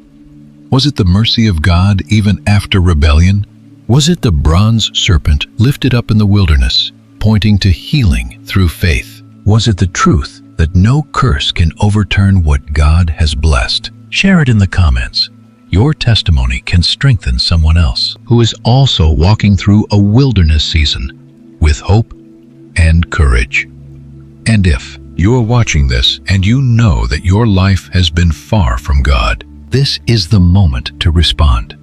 Was it the mercy of God even after rebellion? Was it the bronze serpent lifted up in the wilderness, pointing to healing through faith? Was it the truth that no curse can overturn what God has blessed? Share it in the comments. Your testimony can strengthen someone else who is also walking through a wilderness season with hope and courage. And if you are watching this and you know that your life has been far from God, this is the moment to respond.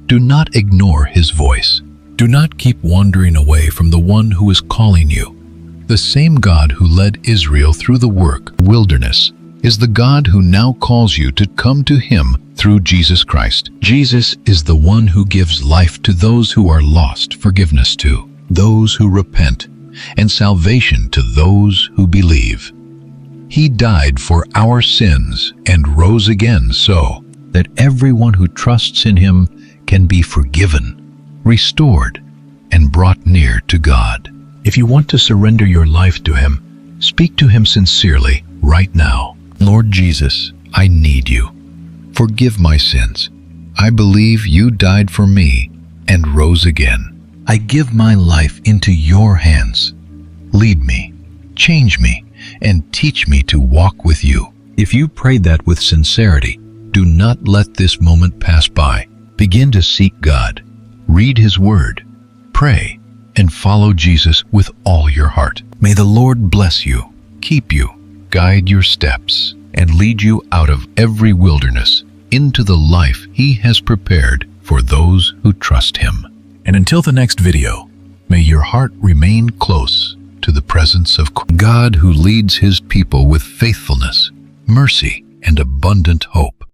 Do not ignore his voice. Do not keep wandering away from the one who is calling you. The same God who led Israel through the wilderness is the God who now calls you to come to him through Jesus Christ. Jesus is the one who gives life to those who are lost, forgiveness to those who repent, and salvation to those who believe. He died for our sins and rose again so that everyone who trusts in him can be forgiven, restored, and brought near to God. If you want to surrender your life to him, speak to him sincerely right now. Lord Jesus, I need you. Forgive my sins. I believe you died for me and rose again. I give my life into your hands. Lead me, change me, and teach me to walk with you. If you prayed that with sincerity, do not let this moment pass by. Begin to seek God, read His Word, pray, and follow Jesus with all your heart. May the Lord bless you, keep you, guide your steps, and lead you out of every wilderness into the life He has prepared for those who trust Him. And until the next video, may your heart remain close to the presence of God, who leads His people with faithfulness, mercy, and abundant hope.